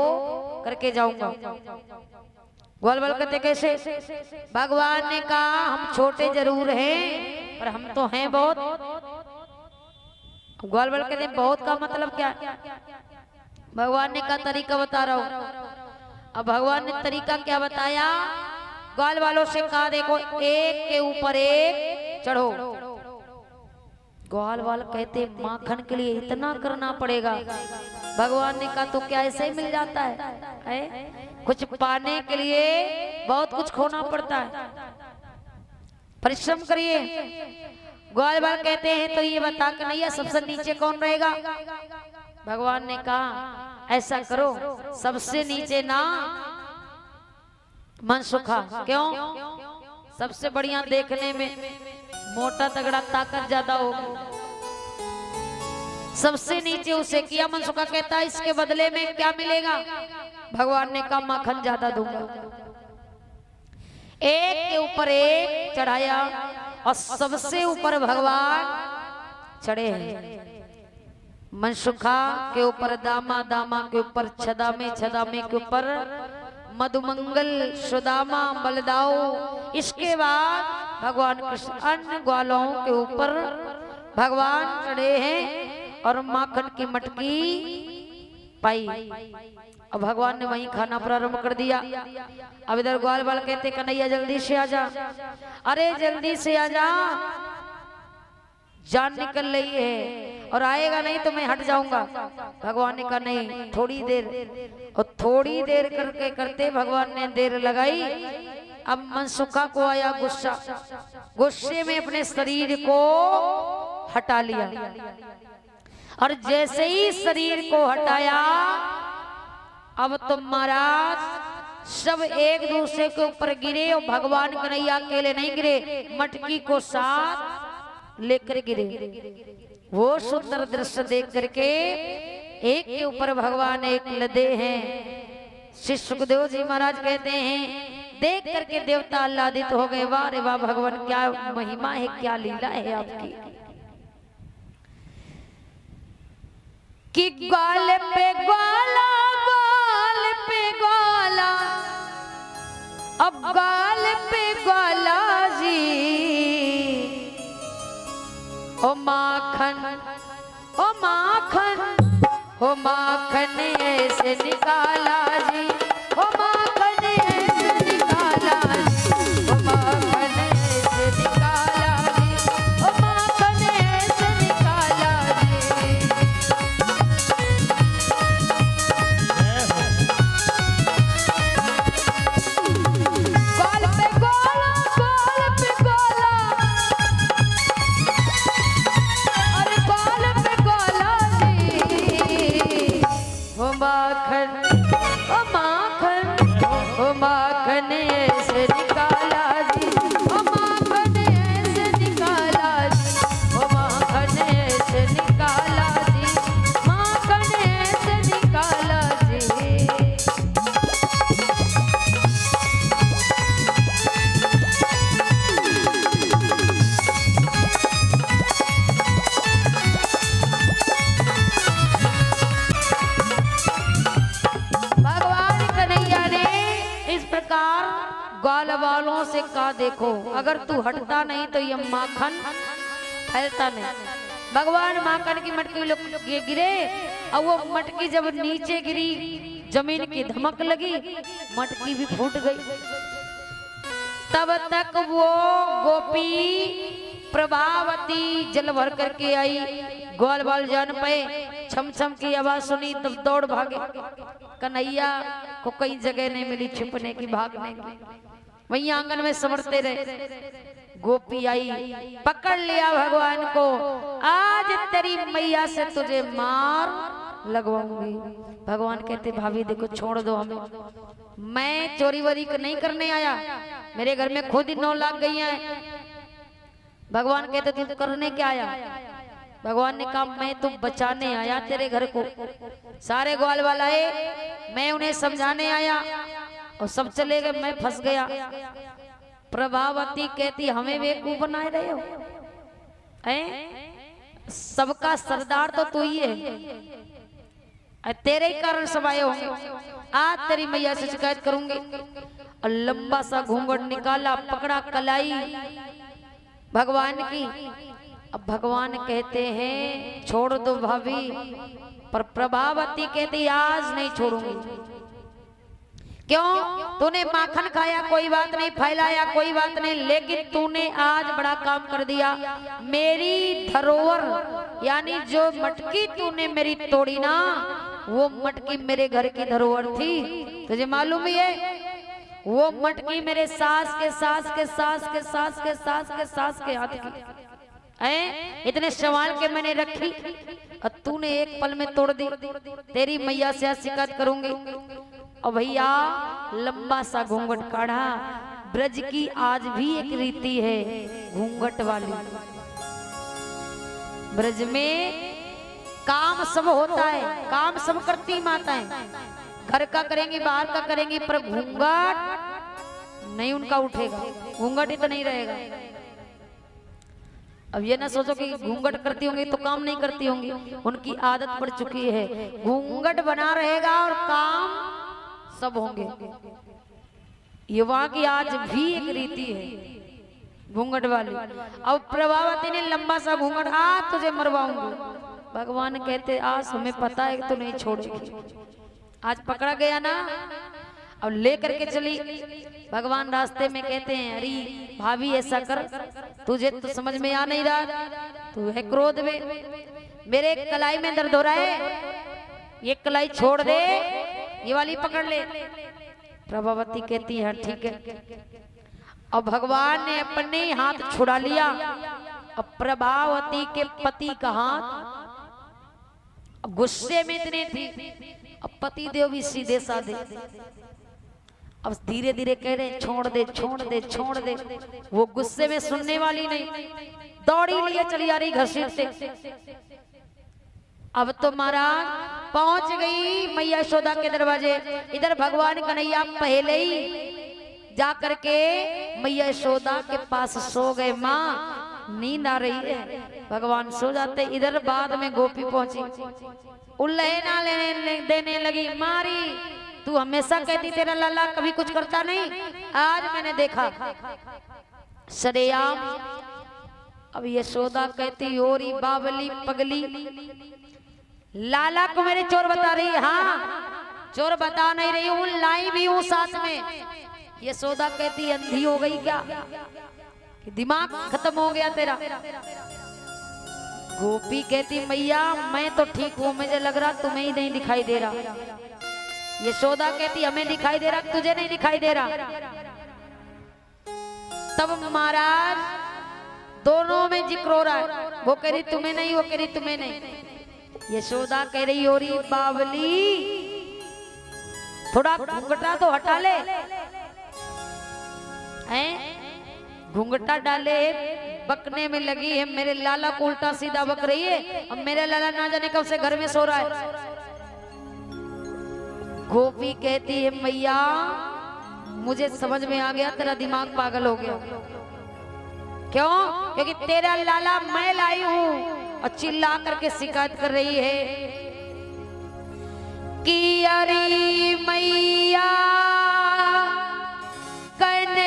A: करके जाऊंगा। ग्वालवाल कहते कैसे? भगवान ने कहा हम छोटे जरूर हैं पर हम तो हैं बहुत। ग्वालवाल कहते बहुत का मतलब क्या? भगवान ने कहा तरीका बता रहा हूं। अब भगवान ने तरीका क्या बताया? ग्वाल वालों से कहा देखो एक के ऊपर एक चढ़ो। ग्वाल वाल कहते माखन के लिए इतना करना पड़ेगा। भगवान ने कहा तो क्या ऐसे ही मिल जाता है? कुछ पाने के लिए बहुत कुछ खोना पड़ता है, परिश्रम करिए। ग्वाल वाल कहते हैं तो ये बता के नहीं है सबसे नीचे कौन रहेगा? भगवान ने कहा ऐसा करो सबसे नीचे ना मनसुखा। क्यों? सबसे बढ़िया देखने में मोटा तगड़ा ताकत ज्यादा होगा। सबसे नीचे उसे किया। मनसुखा कहता है इसके बदले में क्या मिलेगा? भगवान ने कहा माखन ज्यादा दूंगा। एक के ऊपर एक चढ़ाया और सबसे ऊपर भगवान चढ़े हैं। मनसुखा के ऊपर दामा, दामा के ऊपर छदामे, छदामे के ऊपर मधुमंगल, सुदामा, बलदाऊ। इसके बाद भगवान कृष्ण अन्य ग्वालों के ऊपर भगवान चढ़े हैं और माखन की मटकी पाई। अब भगवान ने वहीं खाना प्रारंभ कर दिया। अब इधर ग्वाल वाल कहते कन्हैया जल्दी से आजा, अरे जल्दी से आजा, जान निकल रही है और आएगा नहीं तो मैं हट जाऊंगा। भगवान ने कहा नहीं थोड़ी देर। और थोड़ी देर करके करते भगवान ने देर लगाई। अब मनसुखा को आया गुस्सा, गुस्से में अपने शरीर को हटा लिया और जैसे ही शरीर को हटाया अब तो महाराज सब एक दूसरे के ऊपर गिरे और भगवान कन्हैया अकेले नहीं गिरे, मटकी को साथ लेकर गिरे। वो सुंदर दृश्य देख करके एक के ऊपर भगवान एक लदे हैं। श्री सुखदेव जी महाराज कहते हैं देख करके देवता आह्लादित हो गए। वाह रे वाह भगवान क्या महिमा है, क्या लीला है आपकी। कि ग्वाल पे ग्वाला, ग्वाल पे ग्वाला, अब ग्वाल पे ग्वाला जी, ओ माखन, ओ माखन, ओ माखन ऐसे निकाला जी, ओ माखन ऐसे निकाला जी, ओ माखन ऐसे निकाला जी, ओ माखन ऐसे निकाला जी। ग्वाल पे ग्वाला, ग्वाल पे ग्वाला, अरे ग्वाल पे ग्वाला जी, ओ माखन, ओ माखन, ओ माखन ऐसे निकाला जी, ओ माखन ऐसे निकाला जी, ओ माखन ऐसे निकाला जी, माखन ऐसे निकाला जी। ग्वाल वालों से कहा देखो अगर तू हटता नहीं तो ये माखन फैलता नहीं। भगवान माखन की मटकी गिरे और वो मटकी जब नीचे गिरी जमीन की धमक लगी, मटकी भी फूट गई। तब तक वो गोपी प्रभावती जल भर करके आई। ग्वाल बाल जान पाए, छम छम की आवाज सुनी तब दौड़ भागे। कन्हैया को कई जगह नहीं मिली छुपने की, भागने की, वहीं आंगन में समरते रहे। गोपी आई, पकड़ लिया भगवान को, आज तेरी मैया से तुझे मार लगवाऊंगी। भगवान कहते भाभी देखो छोड़ दो हमें, मैं चोरी वोरी नहीं करने आया, मेरे घर में खुद ही 9 लाख गई हैं। भगवान कहते तू करने क्या आया? भगवान ने कहा मैं तो बचाने आया तेरे घर को। सारे ग्वाल वाला आए, मैं उन्हें समझाने आया और सब चले गए, मैं फंस गया। प्रभावती कहती हमें बेवकूफ बनाए रहे हो, सबका सरदार तो तू ही है, तेरे ही कारण सब आए होंगे, आज तेरी मैया से शिकायत करूंगी। और लंबा सा घूंघट निकाला, पकड़ा कलाई भगवान की। अब भगवान कहते हैं छोड़ दो भाभी, पर प्रभावती कहती आज नहीं छोड़ूंगी। क्यों? तूने माखन खाया कोई बात नहीं, फैलाया कोई बात नहीं, लेकिन तूने आज बड़ा काम कर दिया। मेरी धरोहर यानी जो मटकी तूने मेरी तोड़ी ना, वो मटकी मेरे घर की धरोहर थी, तुझे मालूम ही है। वो मटकी मेरे सास के सास के सास के सास के सास के सास के हाथ की है, इतने संभाल के मैंने रखी और तूने एक पल में तोड़ दी। तेरी मैया से शिकायत करूंगी। और भैया लंबा सा घूंघट काढ़ा। ब्रज की आज भी एक रीति है घूंघट वाली। ब्रज में काम सब होता है, काम सब करती माताएं, घर का करेंगी बाहर का करेंगी, पर घूंघट नहीं उनका उठेगा, घूंघट ही तो नहीं रहेगा। अब ये ना सोचो कि घूंघट करती होंगी तो काम नहीं करती होंगी, उनकी आदत पड़ चुकी है। घूंघट बना रहेगा और काम सब होंगे। ये वहां की आज भी एक रीति है घूंघट वाली। अब प्रभावती ने लंबा सा घूंघट, आज तुझे मरवाऊंगी। भगवान कहते आज हमें पता है कि तू नहीं छोड़ेगी, आज पकड़ा गया ना, अब लेकर के चली। भगवान रास्ते में कहते हैं अरे भाभी ऐसा कर, तुझे तो समझ में आ नहीं रहा, तू है क्रोध में, मेरे कलाई में दर्द हो रहा है, ये कलाई छोड़ दे, ये वाली पकड़ ले। प्रभावती कहती है ठीक है। अब भगवान ने अपने हाथ छुड़ा लिया। अब प्रभावती के पति का हाथ गुस्से में इतने थी, अब पति देव भी सीधे साधे, अब धीरे धीरे कह रहे छोड़ दे छोड़ दे छोड़ दे। वो गुस्से में सुनने वाली नहीं, दौड़ी लिए चली जा रही घसीट से। अब तो महाराज पहुंच गई मैया यशोदा के दरवाजे। इधर भगवान कन्हैया पहले ही जा करके मैया यशोदा के पास सो गए। माँ नींद आ रही है, भगवान सो जाते। इधर बाद में गोपी पहुंची, उल्लेना लेने देने लगी। मारी तू हमेशा कहती तेरा लाला कभी कुछ करता नहीं, आज मैंने देखा सरेआम। अब यशोदा कहती ओरी बावली पगली, लाला को मेरे चोर बता रही है। हाँ चोर बता नहीं रही हूँ, लाई भी हूँ साथ में। यशोदा कहती अंधी हो गई क्या, कि दिमाग खत्म हो गया तेरा? गोपी कहती मैया मैं तो ठीक हूँ, मुझे लग रहा तुम्हें ही नहीं दिखाई दे रहा। यशोदा कहती हमें दिखाई दे रहा, तुझे नहीं दिखाई दे रहा। तब महाराज दोनों में जिक्र हो रहा है, वो कह रही तुम्हें नहीं, वो कह रही तुम्हें नहीं। यशोदा कह रही हो रही बावली थोड़ा घूंघटा तो हटा ले, हैं घूंघटा डाले, बकने में लगी है। मेरे लाला को उल्टा सीधा बक रही है, अब मेरे लाला ना जाने कब से घर में सो रहा है। गोपी कहती है मैया मुझे समझ में आ गया, तेरा दिमाग पागल हो गया। क्यों? क्योंकि तेरा लाला मैं लाई हूं, और चिल्ला करके शिकायत कर रही है कि अरे मैया कन्हैया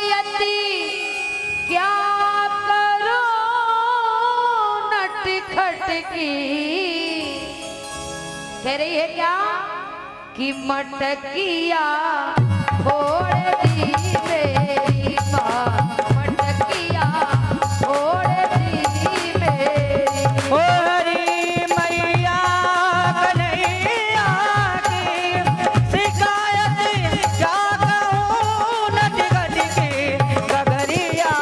A: यति क्या करो नटखट की, कह रही है क्या कि मटकिया फोड़ दी मेरी माँ, मटकिया फोड़ दी मेरी।
B: ओ हरी मैया कन्हैया की शिकायत क्या कहूँ नटखट की, गगरिया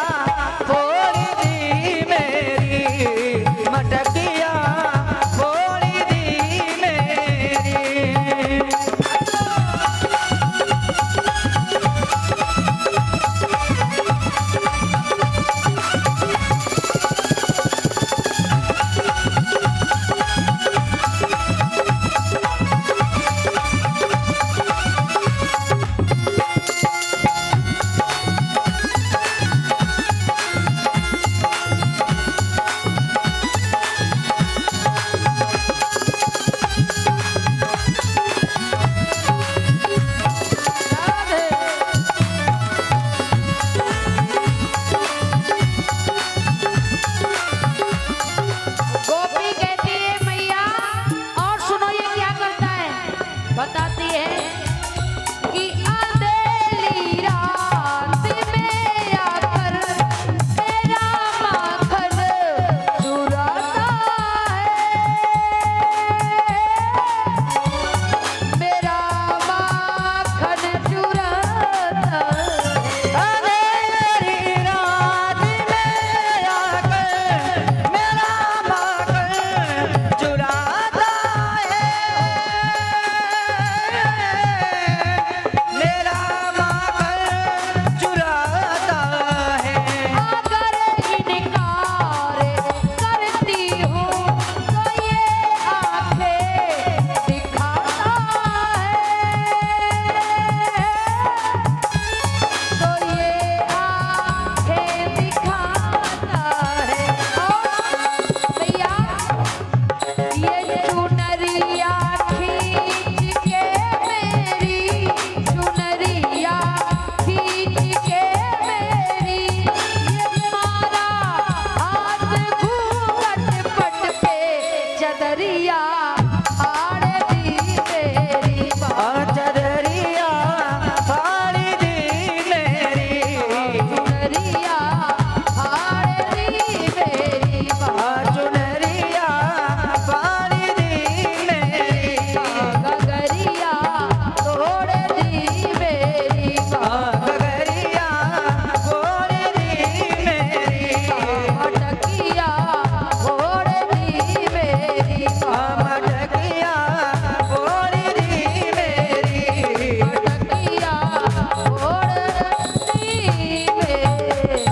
B: फोड़ दी मेरी, मटकिया फोड़ दी मेरी।
A: गोपी कहती है मैया, और सुनो ये क्या करता है, बताती है कि अंधेरी रात में आकर मेरा माखन चुराता है, मेरा माखन चुराता है।
B: अंधेरी रात में आकर मेरा माखन चुराता है, मेरा माखन चुराता है।
A: अगर इनकार करती हूँ तो ये आंखें दिखाता है, तो ये आंखें दिखाता है। और भैया ये चुनरिया खींच के मेरी, चुनरिया खींच के मेरी, ये मारा हाथ घूंघट पट पे चदरिया आड़ दी मेरी माँ,
B: चदरिया फाड़ दी मेरी,
A: चुनरिया आड़ दी मेरी माँ,
B: चुनरिया फाड़ दी मेरी,
A: गगरिया तोड़ दी मेरी माँ,
B: गगरिया फोड़ दी मेरी,
A: मटकिया फोड़ दी मेरी माँ,
B: मटकिया फोड़ दी मेरी।
A: मटकिया फोड़ दी मेरी।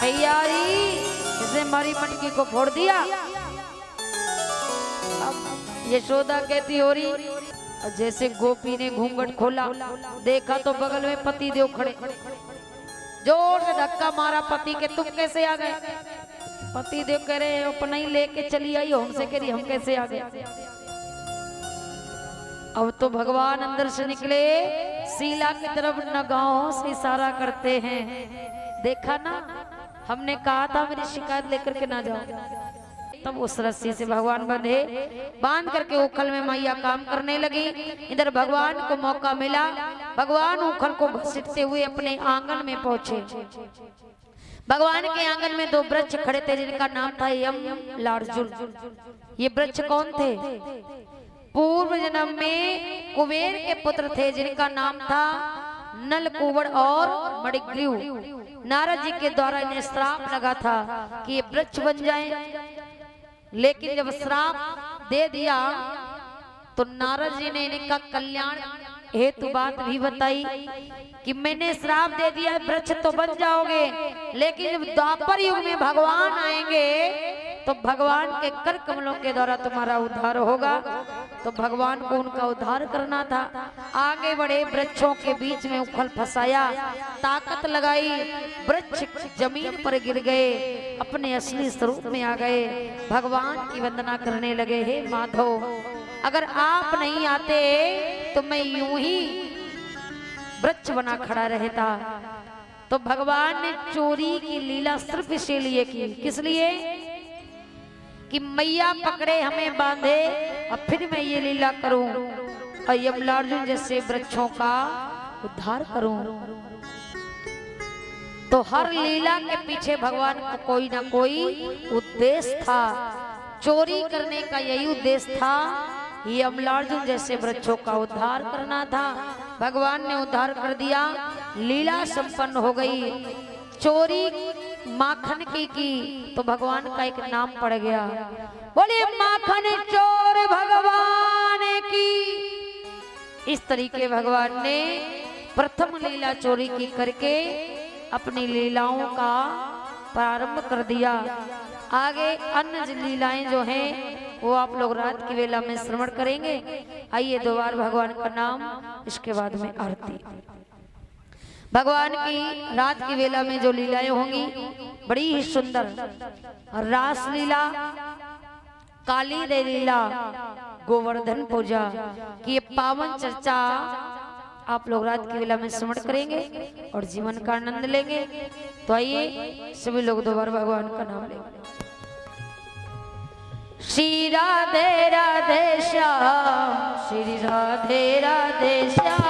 A: भैया इसने हमारी मटकी को फोड़ दिया। अब यशोदा कहती हो रही, और जैसे गोपी ने घूंघट खोला देखा तो बगल में पति देव खड़े, जोर से धक्का मारा पति के, तुम कैसे आ गए? पति देव कह रहे अपना ही लेके चली आई हो, हमसे कह रही हम कैसे आ गए? अब तो भगवान अंदर से निकले, शीला की तरफ नगाहों से इशारा करते हैं, देखा ना हमने कहा था मेरी शिकायत लेकर के ना जाओ। तब उस रस्सी से भगवान बांध करके उखल में मैया काम करने लगी। इधर भगवान को मौका मिला, भगवान उखल को घसीटते हुए अपने आंगन में पहुंचे। भगवान के आंगन में दो वृक्ष खड़े थे जिनका नाम था यम लार्जुन। ये वृक्ष कौन थे? पूर्व जन्म में कुबेर के पुत्र थे जिनका नाम था नलकूबर और मणिग्रीव। नारद जी के द्वारा इन्हें श्राप लगा था कि ये वृक्ष बन जाएं, लेकिन जब श्राप दे दिया तो नारद जी ने इनका कल्याण हेतु बात भी बताई कि मैंने श्राप दे दिया वृक्ष तो बन जाओगे, लेकिन जब द्वापर युग में भगवान आएंगे तो भगवान के कर कमलों के द्वारा तुम्हारा उद्धार होगा। तो भगवान को उनका उद्धार करना था। आगे बढ़े, वृक्षों के बीच में उखल फंसाया, ताकत लगाई, वृक्ष जमीन पर गिर गए, अपने असली स्वरूप में आ गए, भगवान की वंदना करने लगे। हे माधव, अगर आप नहीं आते तो मैं यूं ही वृक्ष बना खड़ा रहता। तो भगवान ने चोरी की लीला सिर्फ इसीलिए की, किस लिए? कि मैया पकड़े हमें बांधे और फिर मैं ये लीला करूं और यमलार्जुन जैसे वृक्षों का उद्धार करूं। तो हर लीला के पीछे भगवान का कोई ना कोई उद्देश्य था। चोरी करने का यही उद्देश्य था, यमलार्जुन जैसे वृक्षों का उद्धार करना था। भगवान ने उद्धार कर दिया, लीला संपन्न हो गई। चोरी माखन की तो भगवान का एक नाम पड़ गया, बोले माखन चोर भगवान की। इस तरीके भगवान ने प्रथम लीला चोरी की करके अपनी लीलाओं का प्रारंभ कर दिया। आगे अन्य लीलाएं जो हैं वो आप लोग रात की वेला में श्रवण करेंगे। आइए दो बार भगवान का नाम, इसके बाद में आरती। भगवान की रात की वेला में जो लीलाएं होंगी बड़ी ही सुंदर, रास लीला, काली दे लीला, गोवर्धन पूजा की ये पावन चर्चा आप लोग रात की वेला में श्रवण करेंगे और जीवन का आनंद लेंगे। तो आइए सभी लोग दोबारा भगवान का नाम लेंगे। श्री राधे राधे श्याम, श्री राधे राधे श्याम।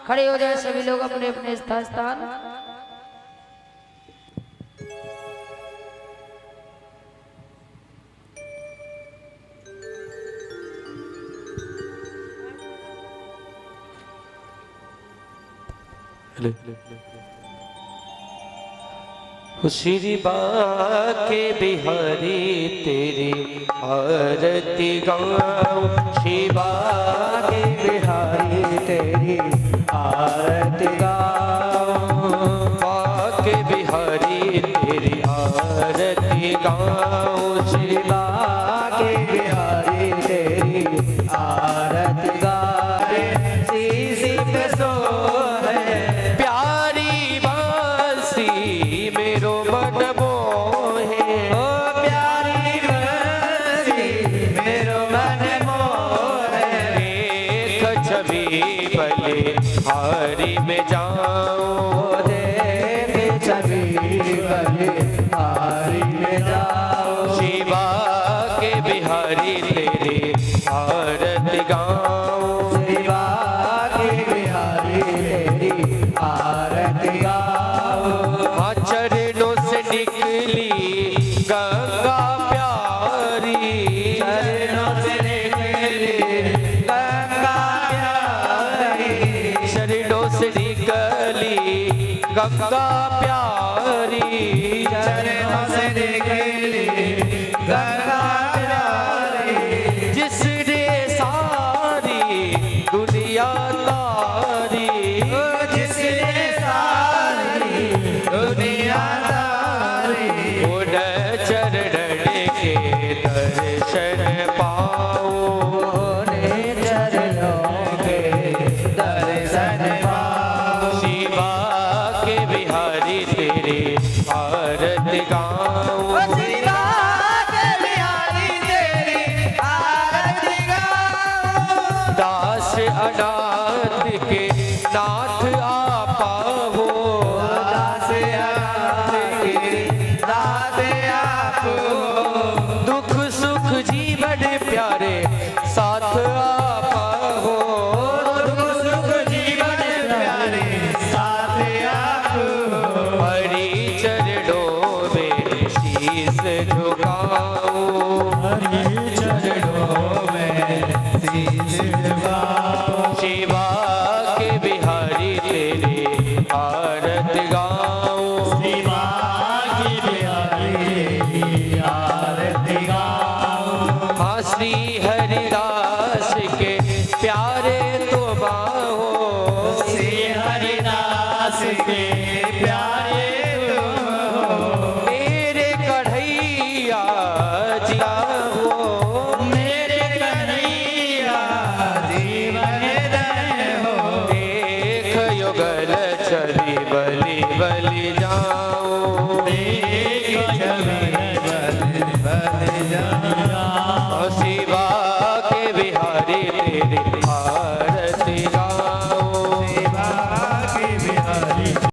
A: खड़े हो जाए सभी लोग अपने अपने स्थान।
B: श्री बाके बिहारी तेरी आरती गाऊं, श्री बाके बिहारी तेरी आरती गाऊं, बाके बिहारी तेरी आरती गाऊं, श्री बाके बिहारी तेरी आरती गाऊं। शीशी पे सोहे प्यारी बांसी मेरो मन मोहे, ओ प्यारी बांसी मेरो मन मोहे। देख छवि भले हारी में जाऊं, देख छवि भले हारी में जाऊं। शिवा के बिहारी तेरे आरती गाऊं, शिवा के बिहारी तेरी आरती गाऊं। चरणों से निकली गंगा प्यारी, चरणों से निकली गंगा प्यारी, चरणों से निकली गंगा प्यारी,
D: चरणों से निकली गंगा प्यारी,
B: जिसने सारी दुनिया तारी,
D: जिसने सारी दुनिया तारी,
B: उन चरण के दर्शन पाओ,
D: उन्हें चरणों के दर्शन पाओ।
B: शिवा के बिहारी तेरे आरती गाऊं,
D: शिवा के बिहारी तेरी आरती गाऊं।
B: दास अनाथ के नाथ आपा हो,
D: दास आपके दास आप हो।
B: दुख सुख जीवन प्यारे साथ आपा हो,
D: दुख सुख जीवन प्यारे साथ आप हो।
B: हरि चरणों में शीस झुकाऊं,
D: हरि चरणों में शीश झुकाओ।
B: शिवा के बिहारी तेरे आरती गाऊं,
D: शिवा की बिहारी आरती गाओ।
B: हाँ श्री हरिदास के प्यारे तुम हो,
D: श्री हरिदास के प्यारे तुम हो।
B: मेरे कन्हैया जिया हो,
D: मेरे कन्हैया जीवन दय हो।
B: देख युगल चली बलि बलि जाऊं,
D: देख जगत बल जाओ।
B: शिवा के बिहारी तेरे